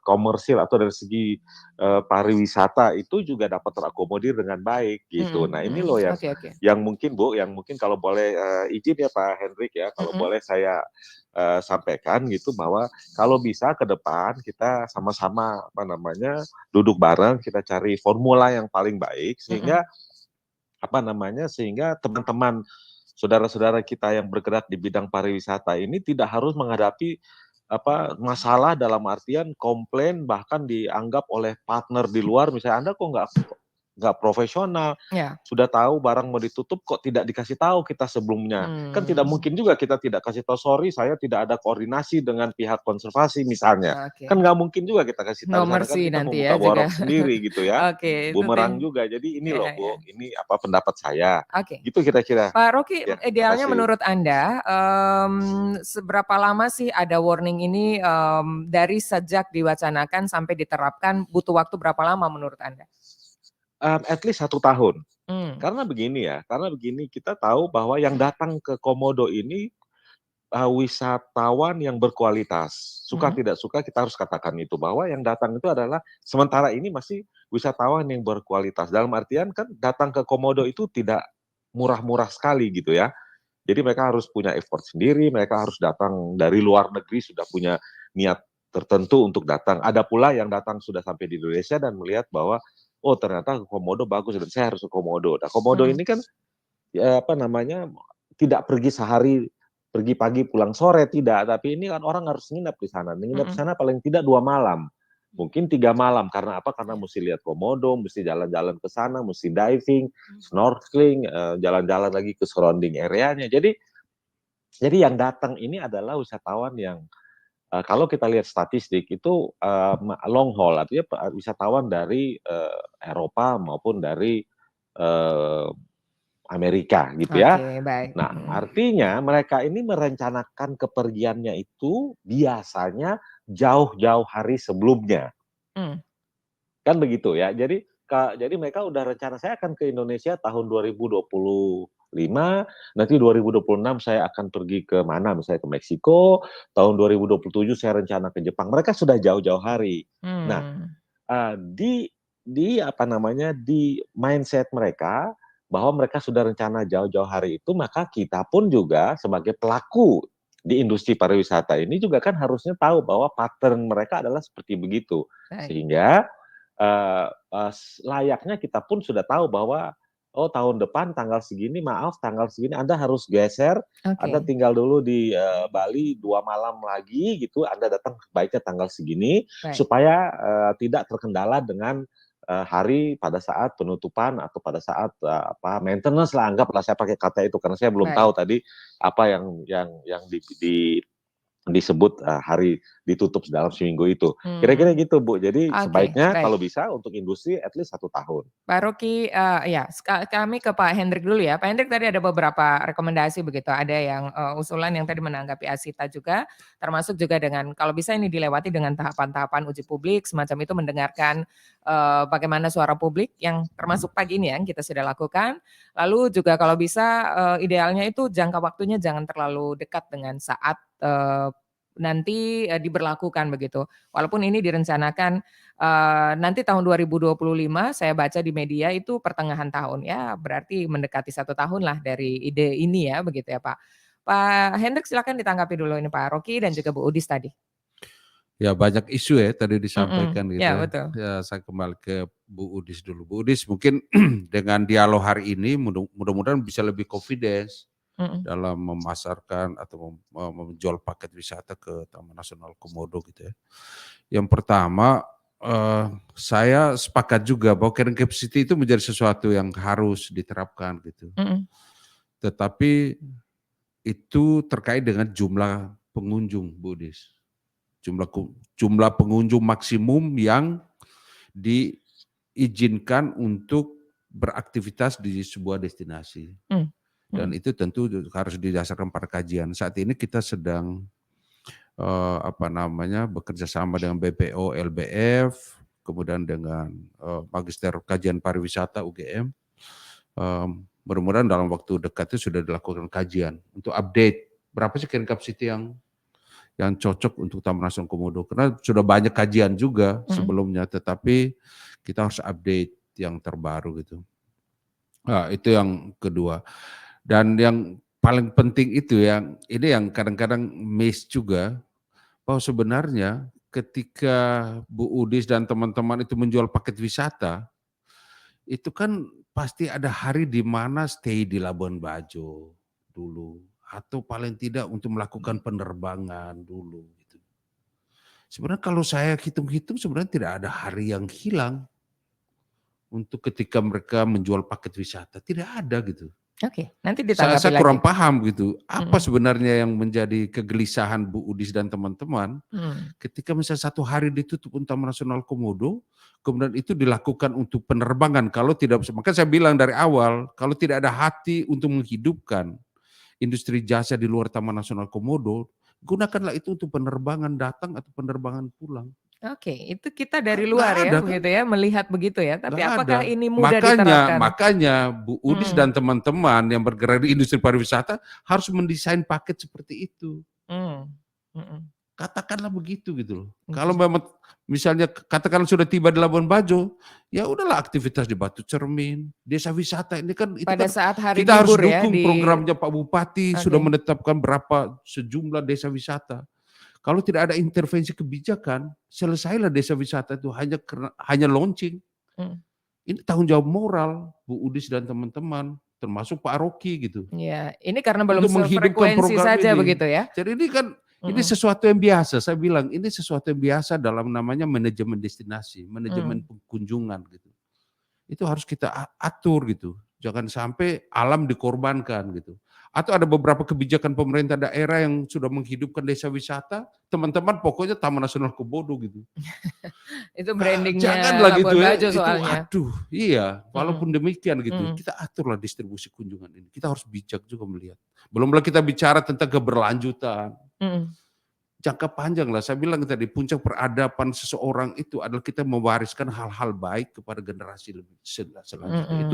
komersil atau dari segi pariwisata itu juga dapat terakomodir dengan baik gitu. Nah ini loh yang mungkin Bu, yang mungkin kalau boleh izin ya Pak Hendrik ya, kalau boleh saya sampaikan gitu bahwa kalau bisa ke depan kita sama-sama duduk bareng, kita cari formula yang paling baik sehingga sehingga teman-teman saudara-saudara kita yang bergerak di bidang pariwisata ini tidak harus menghadapi masalah dalam artian komplain bahkan dianggap oleh partner di luar misalnya Anda kok nggak profesional, sudah tahu barang mau ditutup kok tidak dikasih tahu kita sebelumnya. Kan tidak mungkin juga kita tidak kasih tahu, sorry saya tidak ada koordinasi dengan pihak konservasi misalnya. Kan nggak mungkin juga kita kasih tahu, Nomor kan sih kita nanti membuka ya borok juga. sendiri gitu ya. Itu Bumerang juga. Jadi ini loh Bu, ini pendapat saya. Oke. Gitu kira-kira. Pak Rocky, Ya, idealnya makasih. menurut Anda seberapa lama sih ada warning ini dari sejak diwacanakan sampai diterapkan butuh waktu berapa lama menurut Anda? At least 1 tahun. Karena begini kita tahu bahwa yang datang ke Komodo ini wisatawan yang berkualitas. Suka tidak suka kita harus katakan itu bahwa yang datang itu adalah sementara ini masih wisatawan yang berkualitas. Dalam artian kan datang ke Komodo itu tidak murah-murah sekali gitu ya. Jadi mereka harus punya effort sendiri, mereka harus datang dari luar negeri sudah punya niat tertentu untuk datang. Ada pula yang datang sudah sampai di Indonesia dan melihat bahwa oh ternyata Komodo bagus dan saya harus ke Komodo. Nah Komodo ini kan tidak pergi sehari, pergi pagi pulang sore, tidak. Tapi ini kan orang harus nginap di sana. Nginap di sana paling tidak 2 malam. Mungkin 3 malam. Karena apa? Karena mesti lihat Komodo, mesti jalan-jalan ke sana, mesti diving, snorkeling, jalan-jalan lagi ke surrounding areanya. Jadi yang datang ini adalah wisatawan yang kalau kita lihat statistik itu long haul, artinya wisatawan dari Eropa maupun dari Amerika gitu ya. Baik. Nah, artinya mereka ini merencanakan kepergiannya itu biasanya jauh-jauh hari sebelumnya. Kan begitu ya. Jadi mereka udah rencana saya akan ke Indonesia tahun 2025, nanti 2026 saya akan pergi ke mana, misalnya ke Meksiko, tahun 2027 saya rencana ke Jepang. Mereka sudah jauh-jauh hari. Nah, di mindset mereka bahwa mereka sudah rencana jauh-jauh hari itu, maka kita pun juga sebagai pelaku di industri pariwisata ini juga kan harusnya tahu bahwa pattern mereka adalah seperti begitu. Sehingga layaknya kita pun sudah tahu bahwa oh tahun depan tanggal segini, maaf tanggal segini Anda harus geser, Anda tinggal dulu di Bali 2 malam lagi gitu, Anda datang baiknya tanggal segini supaya tidak terkendala dengan hari pada saat penutupan atau pada saat maintenance lah, anggaplah saya pakai kata itu karena saya belum tahu tadi apa yang disebut hari ditutup dalam seminggu itu. Kira-kira gitu Bu. Jadi sebaiknya kalau bisa untuk industri at least 1 tahun. Pak Rocky, ya kami ke Pak Hendrik dulu ya. Pak Hendrik tadi ada beberapa rekomendasi begitu. Ada yang usulan yang tadi menanggapi Asita juga, termasuk juga dengan kalau bisa ini dilewati dengan tahapan-tahapan uji publik semacam itu, mendengarkan bagaimana suara publik yang termasuk pagi ini yang kita sudah lakukan. Lalu juga kalau bisa idealnya itu jangka waktunya jangan terlalu dekat dengan saat nanti diberlakukan begitu. Walaupun ini direncanakan nanti tahun 2025 saya baca di media itu pertengahan tahun ya, berarti mendekati 1 tahun lah dari ide ini ya begitu ya Pak. Pak Hendrik silakan ditanggapi dulu ini Pak Rocky dan juga Bu Udis tadi. Ya banyak isu ya tadi disampaikan gitu ya. Betul. Ya saya kembali ke Bu Udis dulu. Bu Udis mungkin dengan dialog hari ini mudah-mudahan bisa lebih confidence dalam memasarkan atau menjual paket wisata ke Taman Nasional Komodo gitu ya. Yang pertama saya sepakat juga bahwa carrying capacity itu menjadi sesuatu yang harus diterapkan gitu. Tetapi itu terkait dengan jumlah pengunjung Bu Udis. Jumlah pengunjung maksimum yang diizinkan untuk beraktivitas di sebuah destinasi. Dan itu tentu harus didasarkan pada kajian. Saat ini kita sedang bekerja sama dengan BPO LBF, kemudian dengan Magister Kajian Pariwisata UGM. Mudah-mudahan dalam waktu dekat itu sudah dilakukan kajian untuk update berapa sih carrying capacity yang cocok untuk Taman Nasional Komodo. Karena sudah banyak kajian juga sebelumnya, tetapi kita harus update yang terbaru gitu. Nah, itu yang kedua. Dan yang paling penting itu yang kadang-kadang miss juga, bahwa sebenarnya ketika Bu Udis dan teman-teman itu menjual paket wisata, itu kan pasti ada hari di mana stay di Labuan Bajo dulu, atau paling tidak untuk melakukan penerbangan dulu. Gitu. Sebenarnya kalau saya hitung-hitung sebenarnya tidak ada hari yang hilang untuk ketika mereka menjual paket wisata, tidak ada gitu. Oke, nanti ditanggapi Saya lagi. kurang paham gitu, apa sebenarnya yang menjadi kegelisahan Bu Udis dan teman-teman ketika misalnya 1 hari ditutup untuk Taman Nasional Komodo, kemudian itu dilakukan untuk penerbangan. Kalau tidak, maka saya bilang dari awal, kalau tidak ada hati untuk menghidupkan industri jasa di luar Taman Nasional Komodo, gunakanlah itu untuk penerbangan datang atau penerbangan pulang. Oke, itu kita dari luar ya, begitu ya, melihat begitu ya. Tapi apakah ini mudah diterapkan? diterapkan? Makanya Bu Udis dan teman-teman yang bergerak di industri pariwisata harus mendesain paket seperti itu. Katakanlah begitu gitu loh. Kalau memang misalnya katakanlah sudah tiba di Labuan Bajo, ya udahlah aktivitas di Batu Cermin, desa wisata ini kan itu pada kan saat hari kita harus libur ya, dukung programnya Pak Bupati sudah menetapkan berapa sejumlah desa wisata. Kalau tidak ada intervensi kebijakan, selesailah desa wisata itu hanya launching. Ini tanggung jawab moral Bu Udis dan teman-teman, termasuk Pak Rocky gitu. Ya, ini karena belum menghidupkan sefrekuensi program saja ini. begitu ya. Jadi ini kan ini sesuatu yang biasa. Saya bilang ini sesuatu yang biasa dalam namanya manajemen destinasi, manajemen kunjungan gitu. Itu harus kita atur gitu. Jangan sampai alam dikorbankan gitu. Atau ada beberapa kebijakan pemerintah daerah yang sudah menghidupkan desa wisata, teman-teman pokoknya Taman Nasional Komodo gitu. Itu brandingnya Janganlah gitu ya. Bajo soalnya. Aduh, iya. Walaupun demikian gitu, kita aturlah distribusi kunjungan ini. Kita harus bijak juga melihat. Belum lagi kita bicara tentang keberlanjutan. Jangka panjang lah. Saya bilang tadi puncak peradaban seseorang itu adalah kita mewariskan hal-hal baik kepada generasi lebih selanjutnya.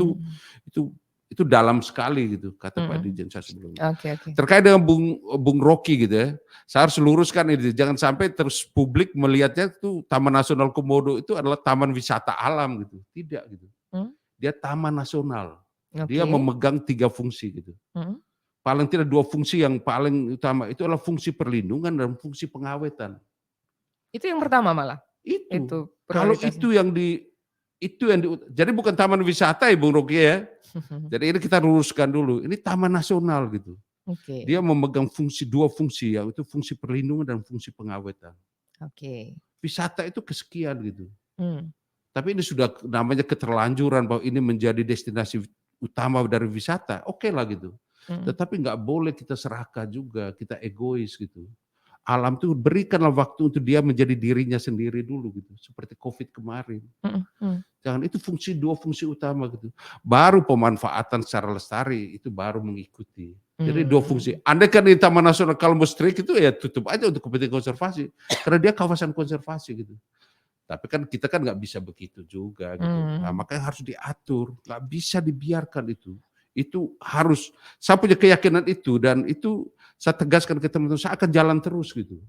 Itu dalam sekali gitu kata Pak Dirjen saya sebelumnya. Terkait dengan Bung Rocky gitu ya, saya harus luruskan ini, jangan sampai terus publik melihatnya itu Taman Nasional Komodo itu adalah taman wisata alam gitu, tidak gitu. Dia taman nasional, dia memegang 3 fungsi gitu. Paling tidak 2 fungsi yang paling utama itu adalah fungsi perlindungan dan fungsi pengawetan. Itu yang pertama malah. Itu kalau jadi bukan taman wisata ya Bung Rocky ya. Jadi ini kita luruskan dulu. Ini taman nasional gitu. Dia memegang 2 fungsi yaitu fungsi perlindungan dan fungsi pengawetan. Wisata itu kesekian gitu. Tapi ini sudah namanya keterlanjuran bahwa ini menjadi destinasi utama dari wisata. Oke lah gitu. Tetapi nggak boleh kita serakah juga, kita egois gitu. alam tuh berikanlah waktu untuk dia menjadi dirinya sendiri dulu gitu, seperti COVID kemarin. Jangan itu dua fungsi utama gitu. Baru pemanfaatan secara lestari itu baru mengikuti. Jadi dua fungsi. Andai kan di Taman Nasional Kalmo Strik itu ya tutup aja untuk kepentingan konservasi, karena dia kawasan konservasi gitu. Tapi kan kita kan nggak bisa begitu juga gitu. Nah, makanya harus diatur, nggak bisa dibiarkan itu. Itu harus, saya punya keyakinan itu dan itu saya tegaskan ke teman-teman, saya akan jalan terus gitu.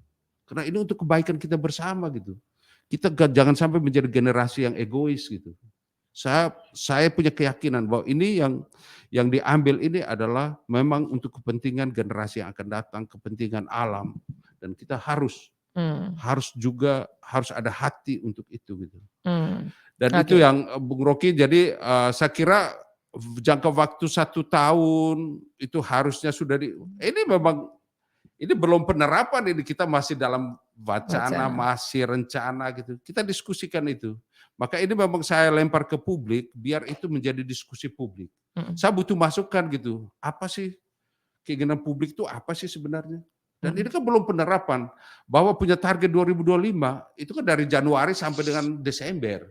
Karena ini untuk kebaikan kita bersama gitu. Kita jangan sampai menjadi generasi yang egois gitu. Saya punya keyakinan bahwa ini yang diambil ini adalah memang untuk kepentingan generasi yang akan datang, kepentingan alam, dan kita harus juga harus ada hati untuk itu gitu. Dan itu yang Bung Rocky, jadi saya kira jangka waktu 1 tahun itu harusnya sudah ini memang ini belum penerapan, ini kita masih dalam wacana, masih rencana gitu. Kita diskusikan itu. Maka ini memang saya lempar ke publik biar itu menjadi diskusi publik. Saya butuh masukan gitu. Apa sih keinginan publik itu apa sih sebenarnya? Dan ini kan belum penerapan. Bahwa punya target 2025 itu kan dari Januari sampai dengan Desember.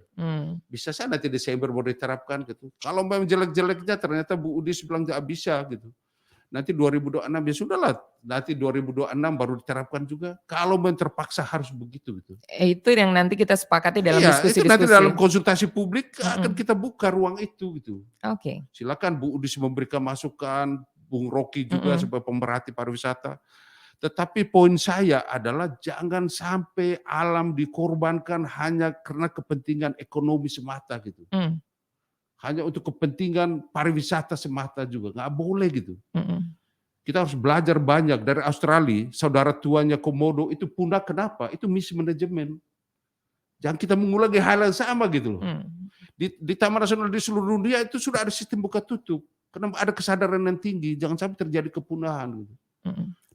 Bisa saja nanti Desember baru diterapkan gitu. Kalau memang jelek-jeleknya ternyata Bu Udis bilang nggak bisa gitu. Nanti 2026 ya sudahlah, nanti 2026 baru diterapkan juga. Kalau memang terpaksa harus begitu gitu. Itu yang nanti kita sepakati dalam diskusi-diskusi. Itu nanti dalam konsultasi publik akan kita buka ruang itu gitu. Oke. Silakan Bu Udis memberikan masukan, Bung Rocky juga sebagai pemerhati pariwisata. Tetapi poin saya adalah jangan sampai alam dikorbankan hanya karena kepentingan ekonomi semata gitu. Hanya untuk kepentingan pariwisata semata juga, nggak boleh gitu. Kita harus belajar banyak dari Australia, saudara tuanya Komodo itu punah kenapa? Itu mismanagement. Jangan kita mengulangi hal yang sama gitu loh. Di Taman Nasional di seluruh dunia itu sudah ada sistem buka tutup. Karena ada kesadaran yang tinggi, jangan sampai terjadi kepunahan gitu.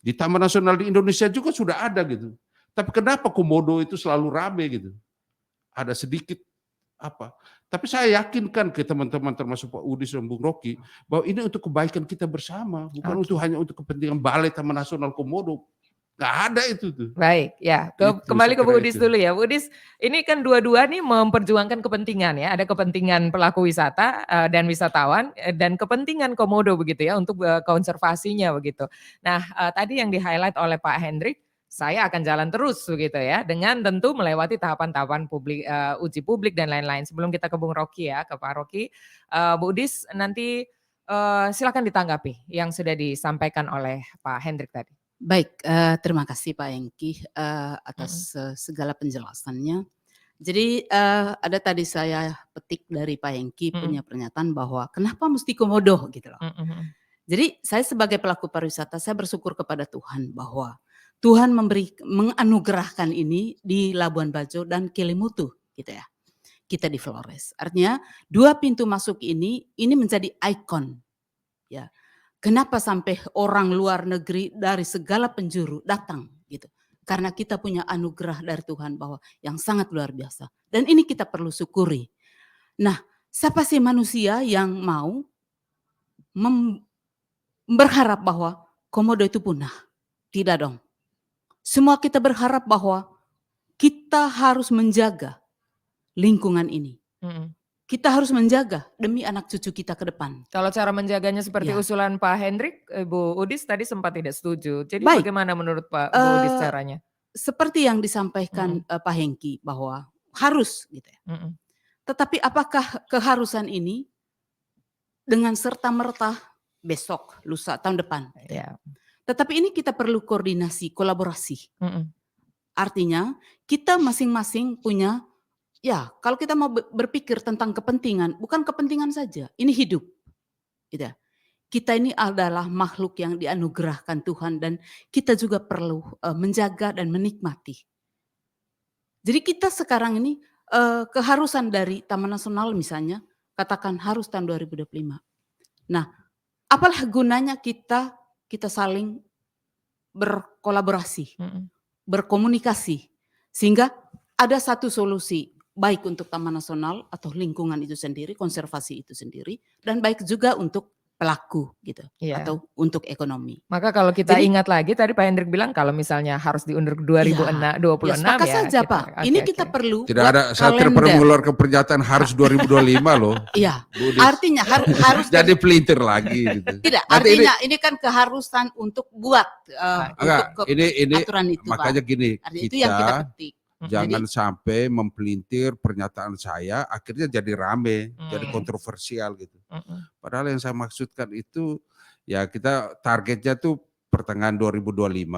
Di Taman Nasional di Indonesia juga sudah ada gitu. Tapi kenapa Komodo itu selalu rame gitu? Ada sedikit apa? Tapi saya yakinkan ke teman-teman termasuk Pak Udis dan Bung Rocky bahwa ini untuk kebaikan kita bersama, bukan hanya untuk kepentingan Balai Taman Nasional Komodo. Nggak ada itu tuh. Baik, ya. Kembali ke Bu Udis dulu ya. Bu Udis, ini kan dua-dua nih memperjuangkan kepentingan ya. Ada kepentingan pelaku wisata dan wisatawan dan kepentingan Komodo begitu ya untuk konservasinya begitu. Nah, tadi yang di-highlight oleh Pak Hendrik, saya akan jalan terus begitu ya, dengan tentu melewati tahapan-tahapan publik, uji publik dan lain-lain. Sebelum kita ke Bung Rocky ya, ke Pak Rocky, Bu Udis nanti silakan ditanggapi yang sudah disampaikan oleh Pak Hendrik tadi. Baik, terima kasih Pak Hengki atas segala penjelasannya. Jadi ada tadi saya petik dari Pak Hengki punya pernyataan bahwa kenapa mesti Komodo gitu loh. Jadi saya sebagai pelaku pariwisata saya bersyukur kepada Tuhan bahwa Tuhan menganugerahkan ini di Labuan Bajo dan Kelimutu gitu ya. Kita di Flores. Artinya 2 pintu masuk ini menjadi ikon ya. Kenapa sampai orang luar negeri dari segala penjuru datang gitu. Karena kita punya anugerah dari Tuhan bahwa yang sangat luar biasa. Dan ini kita perlu syukuri. Nah, siapa sih manusia yang mau berharap bahwa Komodo itu punah? Tidak dong. Semua kita berharap bahwa kita harus menjaga lingkungan ini. Kita harus menjaga demi anak cucu kita ke depan. Kalau cara menjaganya seperti usulan Pak Hendrik, Bu Udis tadi sempat tidak setuju. Jadi bagaimana menurut Bu Udis caranya? Seperti yang disampaikan Pak Hengki bahwa harus gitu ya. Tetapi apakah keharusan ini dengan serta-merta besok, lusa, tahun depan? Ya. Tetapi ini kita perlu koordinasi, kolaborasi. Artinya kita masing-masing punya, ya kalau kita mau berpikir tentang kepentingan, bukan kepentingan saja, ini hidup. Gitu. Kita ini adalah makhluk yang dianugerahkan Tuhan dan kita juga perlu menjaga dan menikmati. Jadi kita sekarang ini keharusan dari Taman Nasional misalnya, katakan harus tahun 2025. Nah, apalah gunanya kita saling berkolaborasi, berkomunikasi, sehingga ada satu solusi, baik untuk Taman Nasional atau lingkungan itu sendiri, konservasi itu sendiri, dan baik juga untuk pelaku gitu atau untuk ekonomi. Maka kalau kita ingat lagi tadi Pak Hendrik bilang kalau misalnya harus diundur ke 2026 sepakat ya. saja Pak. Ini kita perlu tidak ada, saya tidak pernah mengeluarkan pernyataan harus 2025 loh. Iya. Artinya harus jadi pelintir lagi gitu. Tidak, artinya ini kan keharusan untuk buat ini aturan itu. Makanya Pak. gini, itu yang kita petik. Jangan sampai mempelintir pernyataan saya akhirnya jadi rame, jadi kontroversial gitu. Padahal yang saya maksudkan itu ya kita targetnya tuh pertengahan 2025.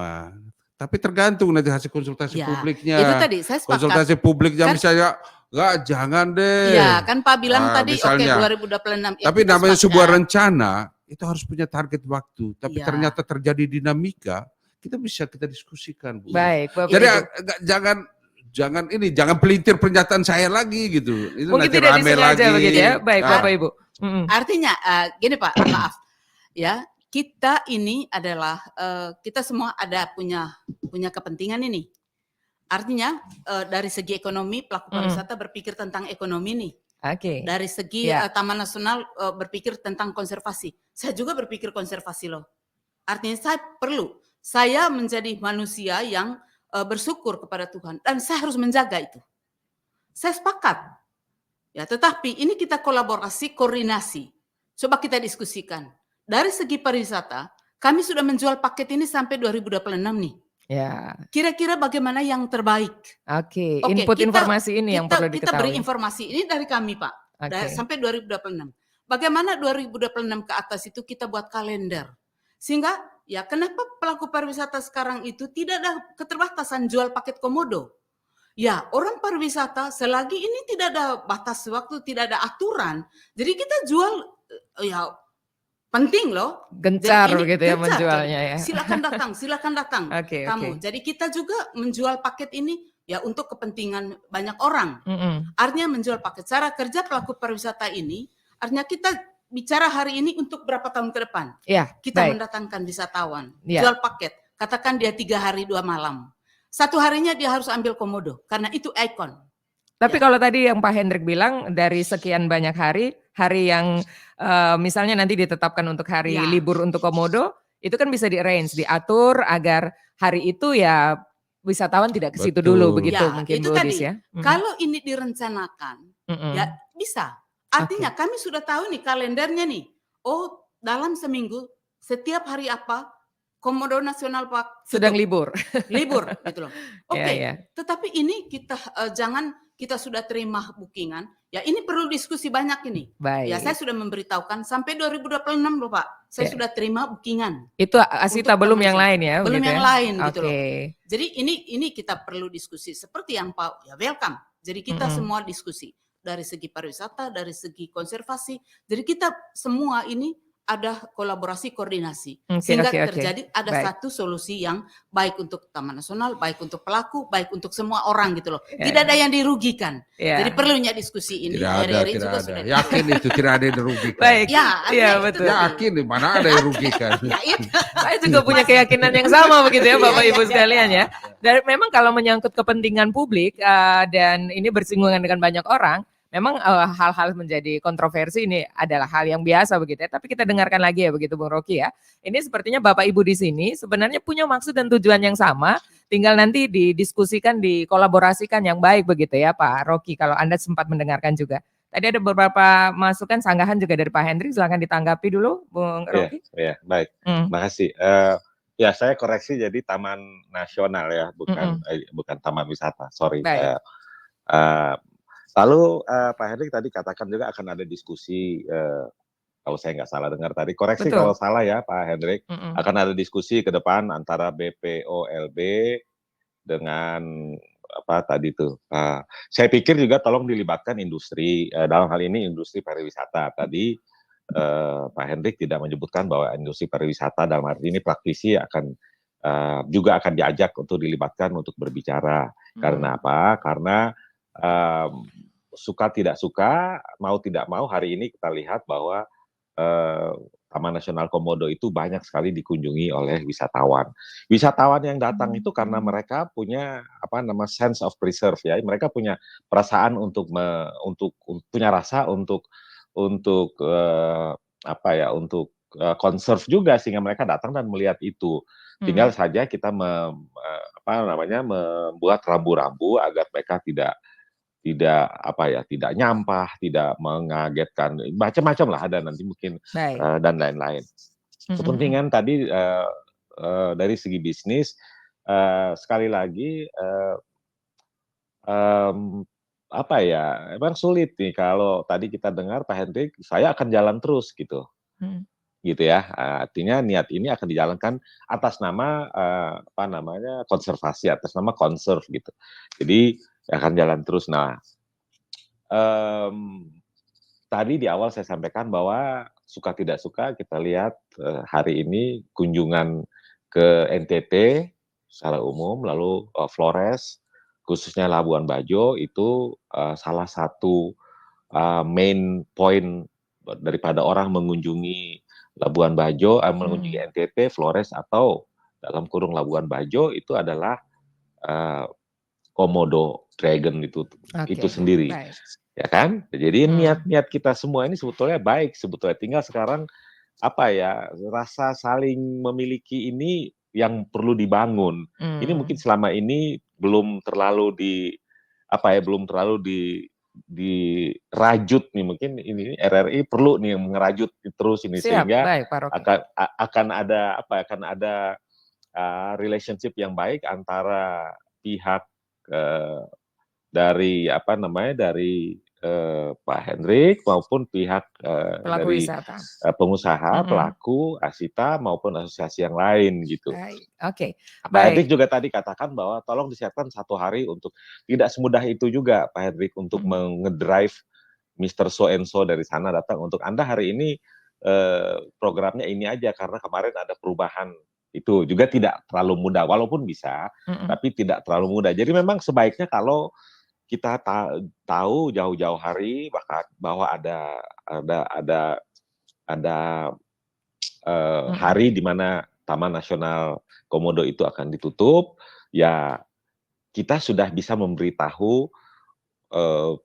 Tapi tergantung nanti hasil konsultasi publiknya. Itu tadi saya sepakat. Konsultasi publiknya kan, misalnya enggak jangan deh. Iya, kan Pak bilang tadi misalnya, 2026. Tapi namanya sebuah rencana itu harus punya target waktu. Tapi ternyata terjadi dinamika, kita diskusikan, Bu. Baik, Bapak. Jadi jangan pelintir pernyataan saya lagi gitu. Itu mungkin nanti tidak rame lagi. Begitu ya. Baik, Bapak Ibu. Artinya gini Pak, maaf ya, kita ini adalah kita semua ada punya kepentingan ini. Artinya dari segi ekonomi pelaku pariwisata berpikir tentang ekonomi nih. Dari segi Taman Nasional berpikir tentang konservasi. Saya juga berpikir konservasi loh. Artinya saya menjadi manusia yang bersyukur kepada Tuhan dan saya harus menjaga itu. Saya sepakat. Ya, tetapi ini kita kolaborasi, koordinasi. Coba kita diskusikan. Dari segi pariwisata, kami sudah menjual paket ini sampai 2026 nih. Ya. Kira-kira bagaimana yang terbaik? Oke, input informasi ini yang perlu diketahui. Kita beri informasi ini dari kami, Pak. Sampai 2026. Bagaimana 2026 ke atas itu kita buat kalender. Sehingga ya kenapa pelaku pariwisata sekarang itu tidak ada keterbatasan jual paket komodo? Ya, orang pariwisata selagi ini tidak ada batas waktu, tidak ada aturan. Jadi kita jual ya penting loh. Gencar begitu ya menjualnya ya. Silakan datang kamu. Jadi kita juga menjual paket ini ya untuk kepentingan banyak orang. Artinya menjual paket. Cara kerja pelaku pariwisata ini artinya kita bicara hari ini untuk berapa tahun ke depan. Kita mendatangkan wisatawan, jual paket. Katakan dia 3 hari 2 malam. 1 harinya dia harus ambil komodo karena itu ikon. Tapi kalau tadi yang Pak Hendrik bilang dari sekian banyak hari yang misalnya nanti ditetapkan untuk hari libur untuk komodo, itu kan bisa di-arrange, diatur agar hari itu ya wisatawan tidak ke situ dulu begitu mungkin itu Bu tadi. Dis ya. Kalau ini direncanakan ya bisa. Artinya kami sudah tahu nih kalendernya nih. Oh, dalam seminggu setiap hari apa Komodo Nasional Park sedang libur. Libur gitu loh. Tetapi ini kita jangan kita sudah terima bookingan. Ya ini perlu diskusi banyak ini. Ya saya sudah memberitahukan sampai 2026 loh Pak. Saya sudah terima bookingan. Itu Asita belum yang lain ya? Belum yang lain gitu loh. Oke. Jadi ini kita perlu diskusi seperti yang Pak ya welcome. Jadi kita semua diskusi dari segi pariwisata, dari segi konservasi. Jadi kita semua ini ada kolaborasi koordinasi sehingga terjadi ada satu solusi yang baik untuk Taman Nasional, baik untuk pelaku, baik untuk semua orang gitu loh. Tidak ada yang dirugikan. Jadi perlunya diskusi ini. Tidak ada. Yakin itu tidak ada yang dirugikan. Baik. Ya, betul. Yakin mana ada yang dirugikan. Saya juga punya keyakinan yang sama begitu ya Bapak Ibu sekalian ya. Dan memang kalau menyangkut kepentingan publik dan ini bersinggungan dengan banyak orang, memang hal-hal menjadi kontroversi ini adalah hal yang biasa begitu ya. Tapi kita dengarkan lagi ya begitu Bung Rocky ya. Ini sepertinya Bapak Ibu di sini sebenarnya punya maksud dan tujuan yang sama. Tinggal nanti didiskusikan, dikolaborasikan yang baik begitu ya Pak Rocky. Kalau Anda sempat mendengarkan juga. Tadi ada beberapa masukan, sanggahan juga dari Pak Hendrik. Silakan ditanggapi dulu Bung Rocky. Iya, baik. Makasih. Ya saya koreksi jadi Taman Nasional ya, bukan Taman Wisata. Sorry. Lalu Pak Hendrik tadi katakan juga akan ada diskusi, kalau saya nggak salah dengar tadi, koreksi kalau salah ya Pak Hendrik, akan ada diskusi ke depan antara BPOLB dengan apa tadi itu. Saya pikir juga tolong dilibatkan industri, dalam hal ini industri pariwisata. Tadi Pak Hendrik tidak menyebutkan bahwa industri pariwisata dalam arti ini praktisi juga akan diajak untuk dilibatkan untuk berbicara. Karena apa? Karena suka tidak suka, mau tidak mau hari ini kita lihat bahwa Taman Nasional Komodo itu banyak sekali dikunjungi oleh wisatawan. Wisatawan yang datang itu karena mereka punya sense of preserve ya, mereka punya perasaan untuk punya rasa untuk conserve juga sehingga mereka datang dan melihat itu. Tinggal saja kita membuat rambu-rambu agar mereka tidak nyampah, tidak mengagetkan, macam-macam lah ada nanti mungkin dan lain-lain. Kepentingan tadi dari segi bisnis sekali lagi emang sulit nih kalau tadi kita dengar Pak Hendrik, saya akan jalan terus gitu. Gitu ya. Artinya niat ini akan dijalankan atas nama konservasi, atas nama conserve gitu. Jadi akan jalan terus. Nah, tadi di awal saya sampaikan bahwa suka tidak suka kita lihat hari ini kunjungan ke NTT secara umum, lalu Flores, khususnya Labuan Bajo itu salah satu main point daripada orang mengunjungi Labuan Bajo, mengunjungi NTT, Flores atau dalam kurung Labuan Bajo itu adalah Komodo Dragon itu sendiri, ya kan? Jadi niat-niat kita semua ini sebetulnya baik, sebetulnya tinggal sekarang rasa saling memiliki ini yang perlu dibangun. Ini mungkin selama ini belum terlalu dirajut nih, mungkin ini RRI perlu nih ngerajut terus ini. Siap, sehingga baik, akan ada relationship yang baik antara pihak dari Pak Hendrik maupun pihak dari pengusaha, pelaku, Asita maupun asosiasi yang lain gitu. Oke. Pak Hendrik juga tadi katakan bahwa tolong disiapkan 1 hari untuk tidak semudah itu juga Pak Hendrik untuk mengedrive Mr. So and So dari sana datang untuk Anda hari ini programnya ini aja karena kemarin ada perubahan. Itu juga tidak terlalu mudah, walaupun bisa, tapi tidak terlalu mudah. Jadi memang sebaiknya kalau kita tahu jauh-jauh hari bahwa ada hari di mana Taman Nasional Komodo itu akan ditutup, ya kita sudah bisa memberitahu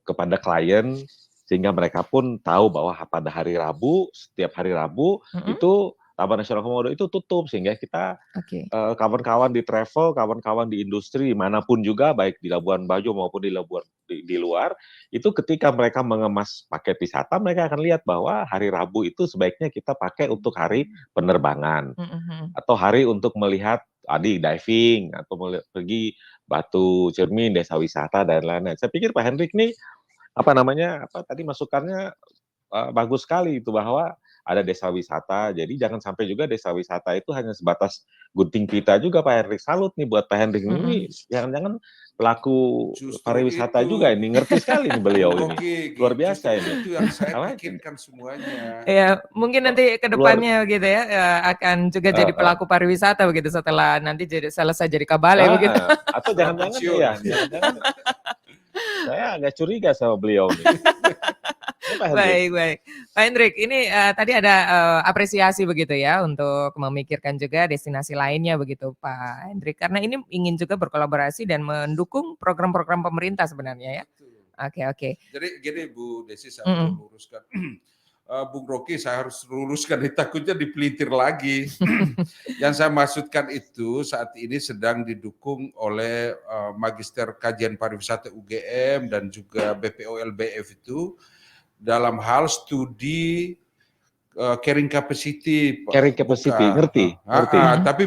kepada klien sehingga mereka pun tahu bahwa pada hari Rabu, setiap hari Rabu itu Taman Nasional Komodo itu tutup, sehingga kita kawan-kawan di travel, kawan-kawan di industri manapun juga, baik di Labuan Bajo maupun di luar, itu ketika mereka mengemas paket wisata, mereka akan lihat bahwa hari Rabu itu sebaiknya kita pakai untuk hari penerbangan atau hari untuk melihat diving atau pergi Batu Cermin, desa wisata dan lain-lain. Saya pikir Pak Hendrik nih tadi masukannya bagus sekali itu bahwa ada desa wisata, jadi jangan sampai juga desa wisata itu hanya sebatas gunting pita juga Pak Hendrik. Salut nih buat Pak Hendrik ini, jangan-jangan pelaku pariwisata juga ini, ngerti sekali nih beliau ini, luar biasa ini. Itu yang saya pikirkan semuanya. Ya, mungkin nanti ke depannya gitu ya, akan juga jadi pelaku pariwisata begitu setelah nanti selesai jadi kabale begitu. Atau jangan-jangan saya agak curiga sama beliau nih. Baik. Pak Hendrik, ini tadi ada apresiasi begitu ya untuk memikirkan juga destinasi lainnya begitu Pak Hendrik. Karena ini ingin juga berkolaborasi dan mendukung program-program pemerintah sebenarnya ya. Oke. Jadi gini Bu Desi, saya perlu luruskan. Bung Rocky, saya harus luruskan, takutnya dipelintir lagi. Yang saya maksudkan itu saat ini sedang didukung oleh Magister Kajian Pariwisata UGM dan juga BPO LBF itu dalam hal studi carrying capacity. Ngerti. Tapi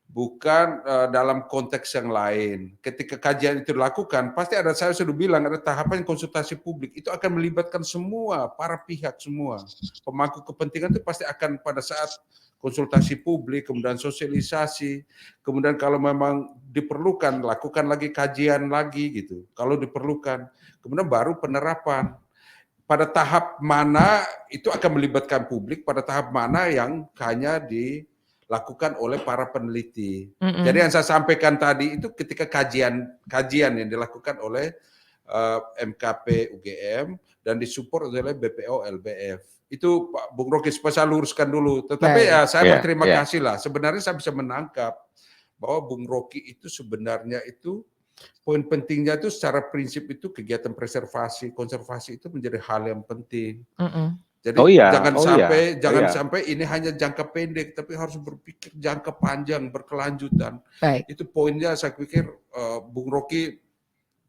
bukan dalam konteks yang lain. Ketika kajian itu dilakukan, pasti saya sudah bilang ada tahapan konsultasi publik. Itu akan melibatkan semua, para pihak semua. Pemangku kepentingan itu pasti akan pada saat konsultasi publik, kemudian sosialisasi, kemudian kalau memang diperlukan, lakukan lagi kajian lagi gitu. Kalau diperlukan, kemudian baru penerapan. Pada tahap mana itu akan melibatkan publik, pada tahap mana yang hanya dilakukan oleh para peneliti. Jadi yang saya sampaikan tadi itu ketika kajian yang dilakukan oleh MKP UGM dan disupport oleh BPO LBF. Itu Pak Bung Rocky, supaya saya luruskan dulu. Tetapi saya berterima kasih lah. Sebenarnya saya bisa menangkap bahwa Bung Rocky itu sebenarnya itu poin pentingnya itu secara prinsip itu kegiatan konservasi itu menjadi hal yang penting. Jadi jangan iya. sampai ini hanya jangka pendek, tapi harus berpikir jangka panjang, berkelanjutan. Baik. Itu poinnya saya pikir Bung Rocky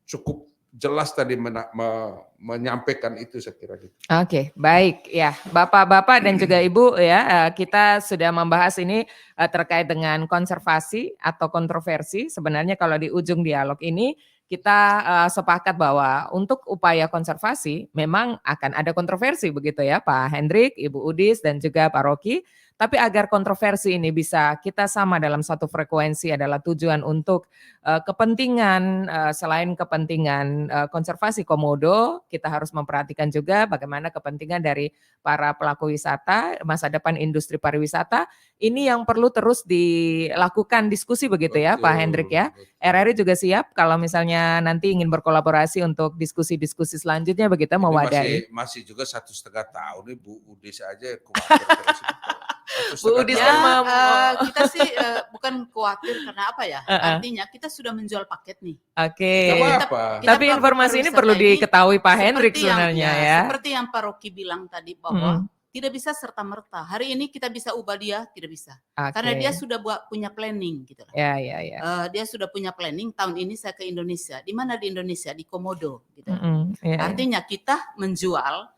cukup jelas tadi menyampaikan itu, saya kira gitu. Oke, baik ya, Bapak-bapak dan juga Ibu ya, kita sudah membahas ini terkait dengan konservasi atau kontroversi. Sebenarnya kalau di ujung dialog ini kita sepakat bahwa untuk upaya konservasi memang akan ada kontroversi begitu ya Pak Hendrik, Ibu Udis dan juga Pak Rocky. Tapi agar kontroversi ini bisa kita sama dalam satu frekuensi adalah tujuan untuk kepentingan, selain kepentingan konservasi komodo, kita harus memperhatikan juga bagaimana kepentingan dari para pelaku wisata, masa depan industri pariwisata, ini yang perlu terus dilakukan diskusi begitu ya Pak Hendrik ya. RRI juga siap kalau misalnya nanti ingin berkolaborasi untuk diskusi-diskusi selanjutnya begitu mewadahi. Masih juga 1,5 tahun nih Bu Udis aja khawatir terus. Bu Udis kita sih bukan khawatir karena apa ya? Artinya kita sudah menjual paket nih. Oke. Apa-apa. Tapi informasi ini perlu diketahui Pak Hendrik sebenarnya ya. Seperti yang Pak Rocky bilang tadi bahwa tidak bisa serta-merta. Hari ini kita bisa ubah dia, tidak bisa. Karena dia sudah punya planning gitu. Ya. Dia sudah punya planning, tahun ini saya ke Indonesia. Di mana di Indonesia? Di Komodo gitu. Artinya kita menjual,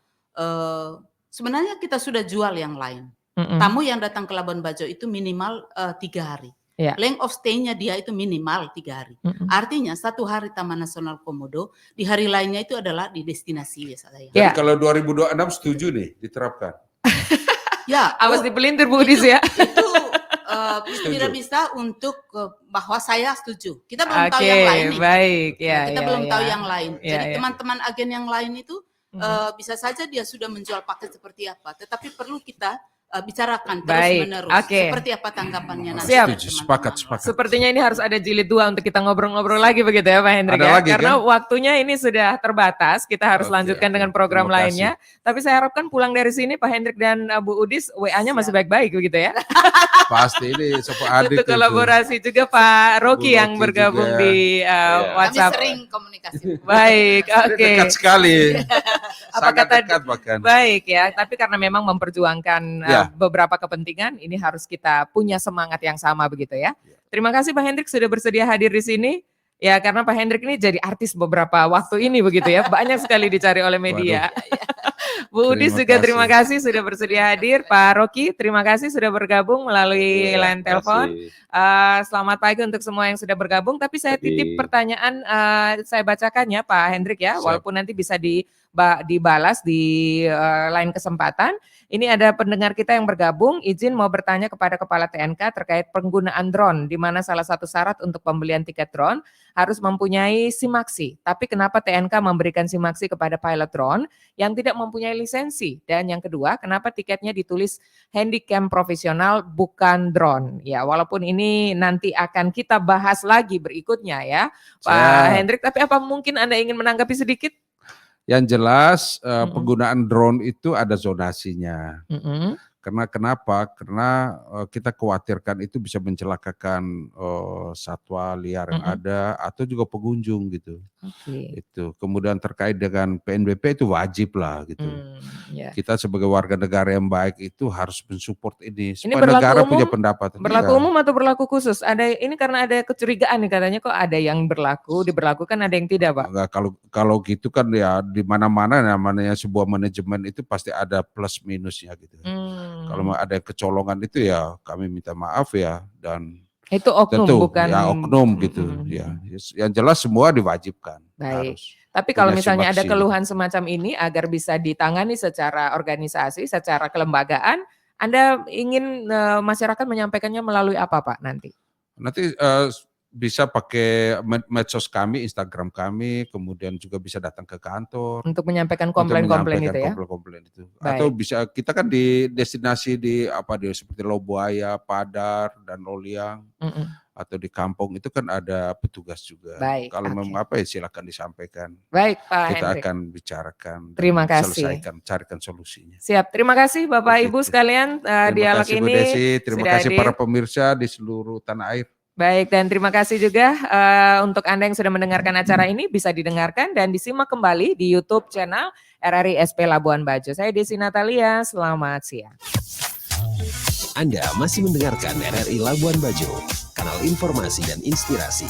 sebenarnya kita sudah jual yang lain. Tamu yang datang ke Labuan Bajo itu minimal 3 hari. Length of stay-nya dia itu minimal 3 hari. Artinya 1 hari Taman Nasional Komodo, di hari lainnya itu adalah di destinasi biasa saya. Jadi kalau 2026 setuju nih diterapkan? Ya, awas dipelintir Bu Udis ya. Itu tidak bisa untuk bahwa saya setuju. Kita belum tahu yang lain nih. Baik, kita belum tahu yang lain. Jadi ya. teman-teman agen yang lain itu bisa saja dia sudah menjual paket seperti apa, tetapi perlu kita bicarakan terus-menerus. Seperti apa tanggapannya nanti. Siap. Sepakat. Sepertinya ini harus ada jilid 2 untuk kita ngobrol-ngobrol lagi begitu ya Pak Hendrik ya. Karena waktunya ini sudah terbatas, kita harus lanjutkan dengan program lainnya. Tapi saya harapkan pulang dari sini Pak Hendrik dan Bu Udis WA-nya masih baik-baik begitu ya. Pasti ini adik. Untuk kolaborasi juga Pak Rocky yang bergabung juga di WhatsApp. Kami sering komunikasi. Baik, Dekat sekali. Sangat dekat bahkan. Baik ya, tapi karena memang memperjuangkan beberapa kepentingan, ini harus kita punya semangat yang sama begitu ya. Terima kasih Pak Hendrik sudah bersedia hadir di sini. Ya karena Pak Hendrik ini jadi artis beberapa waktu ini begitu ya, banyak sekali dicari oleh media. Bu Udis juga terima kasih sudah bersedia hadir. Pak Rocky terima kasih sudah bergabung melalui line telepon. Selamat pagi untuk semua yang sudah bergabung. Tapi saya titip pertanyaan, saya bacakan ya Pak Hendrik ya, walaupun nanti bisa dibalas di lain kesempatan. Ini ada pendengar kita yang bergabung, izin mau bertanya kepada Kepala TNK terkait penggunaan drone, di mana salah satu syarat untuk pembelian tiket drone harus mempunyai SIMAKSI. Tapi kenapa TNK memberikan SIMAKSI kepada pilot drone yang tidak mempunyai lisensi? Dan yang kedua, kenapa tiketnya ditulis handycam profesional bukan drone? Ya, walaupun ini nanti akan kita bahas lagi berikutnya ya, Pak Hendrik. Tapi apa mungkin Anda ingin menanggapi sedikit? Yang jelas penggunaan drone itu ada zonasinya. Karena kenapa? Karena kita khawatirkan itu bisa mencelakakan satwa liar yang ada atau juga pengunjung gitu. Itu. Kemudian terkait dengan PNBP itu wajib lah gitu. Kita sebagai warga negara yang baik itu harus mensupport ini. Supaya negara punya pendapatan. Berlaku umum atau berlaku khusus? Ada ini karena ada kecurigaan nih katanya kok ada yang diberlakukan ada yang tidak Pak? Enggak, kalau gitu kan ya di mana-mana namanya sebuah manajemen itu pasti ada plus minusnya gitu. Kalau ada kecolongan itu ya kami minta maaf ya, dan itu oknum tentu, bukan ya oknum gitu ya. Yang jelas semua diwajibkan. Baik. Harus tapi kalau misalnya ada keluhan semacam ini agar bisa ditangani secara organisasi, secara kelembagaan, Anda ingin masyarakat menyampaikannya melalui apa Pak nanti? Nanti bisa pakai medsos kami, Instagram kami, kemudian juga bisa datang ke kantor untuk menyampaikan komplain-komplain itu ya. Komplain itu. Atau bisa kita kan di destinasi di seperti Lobuaya, Padar dan Loliang atau di kampung itu kan ada petugas juga. Baik, kalau memang silakan disampaikan. Baik Pak Kita Hendrik. akan bicarakan. Terima kasih. Selesaikan, carikan solusinya. Siap. Terima kasih Bapak Ibu sekalian dialog ini. Terima kasih Bu Desi, terima kasih para pemirsa di seluruh tanah air. Baik, dan terima kasih juga untuk Anda yang sudah mendengarkan acara ini, bisa didengarkan dan disimak kembali di YouTube channel RRI SP Labuan Bajo. Saya Desi Natalia, selamat siang. Anda masih mendengarkan RRI Labuan Bajo, kanal informasi dan inspirasi.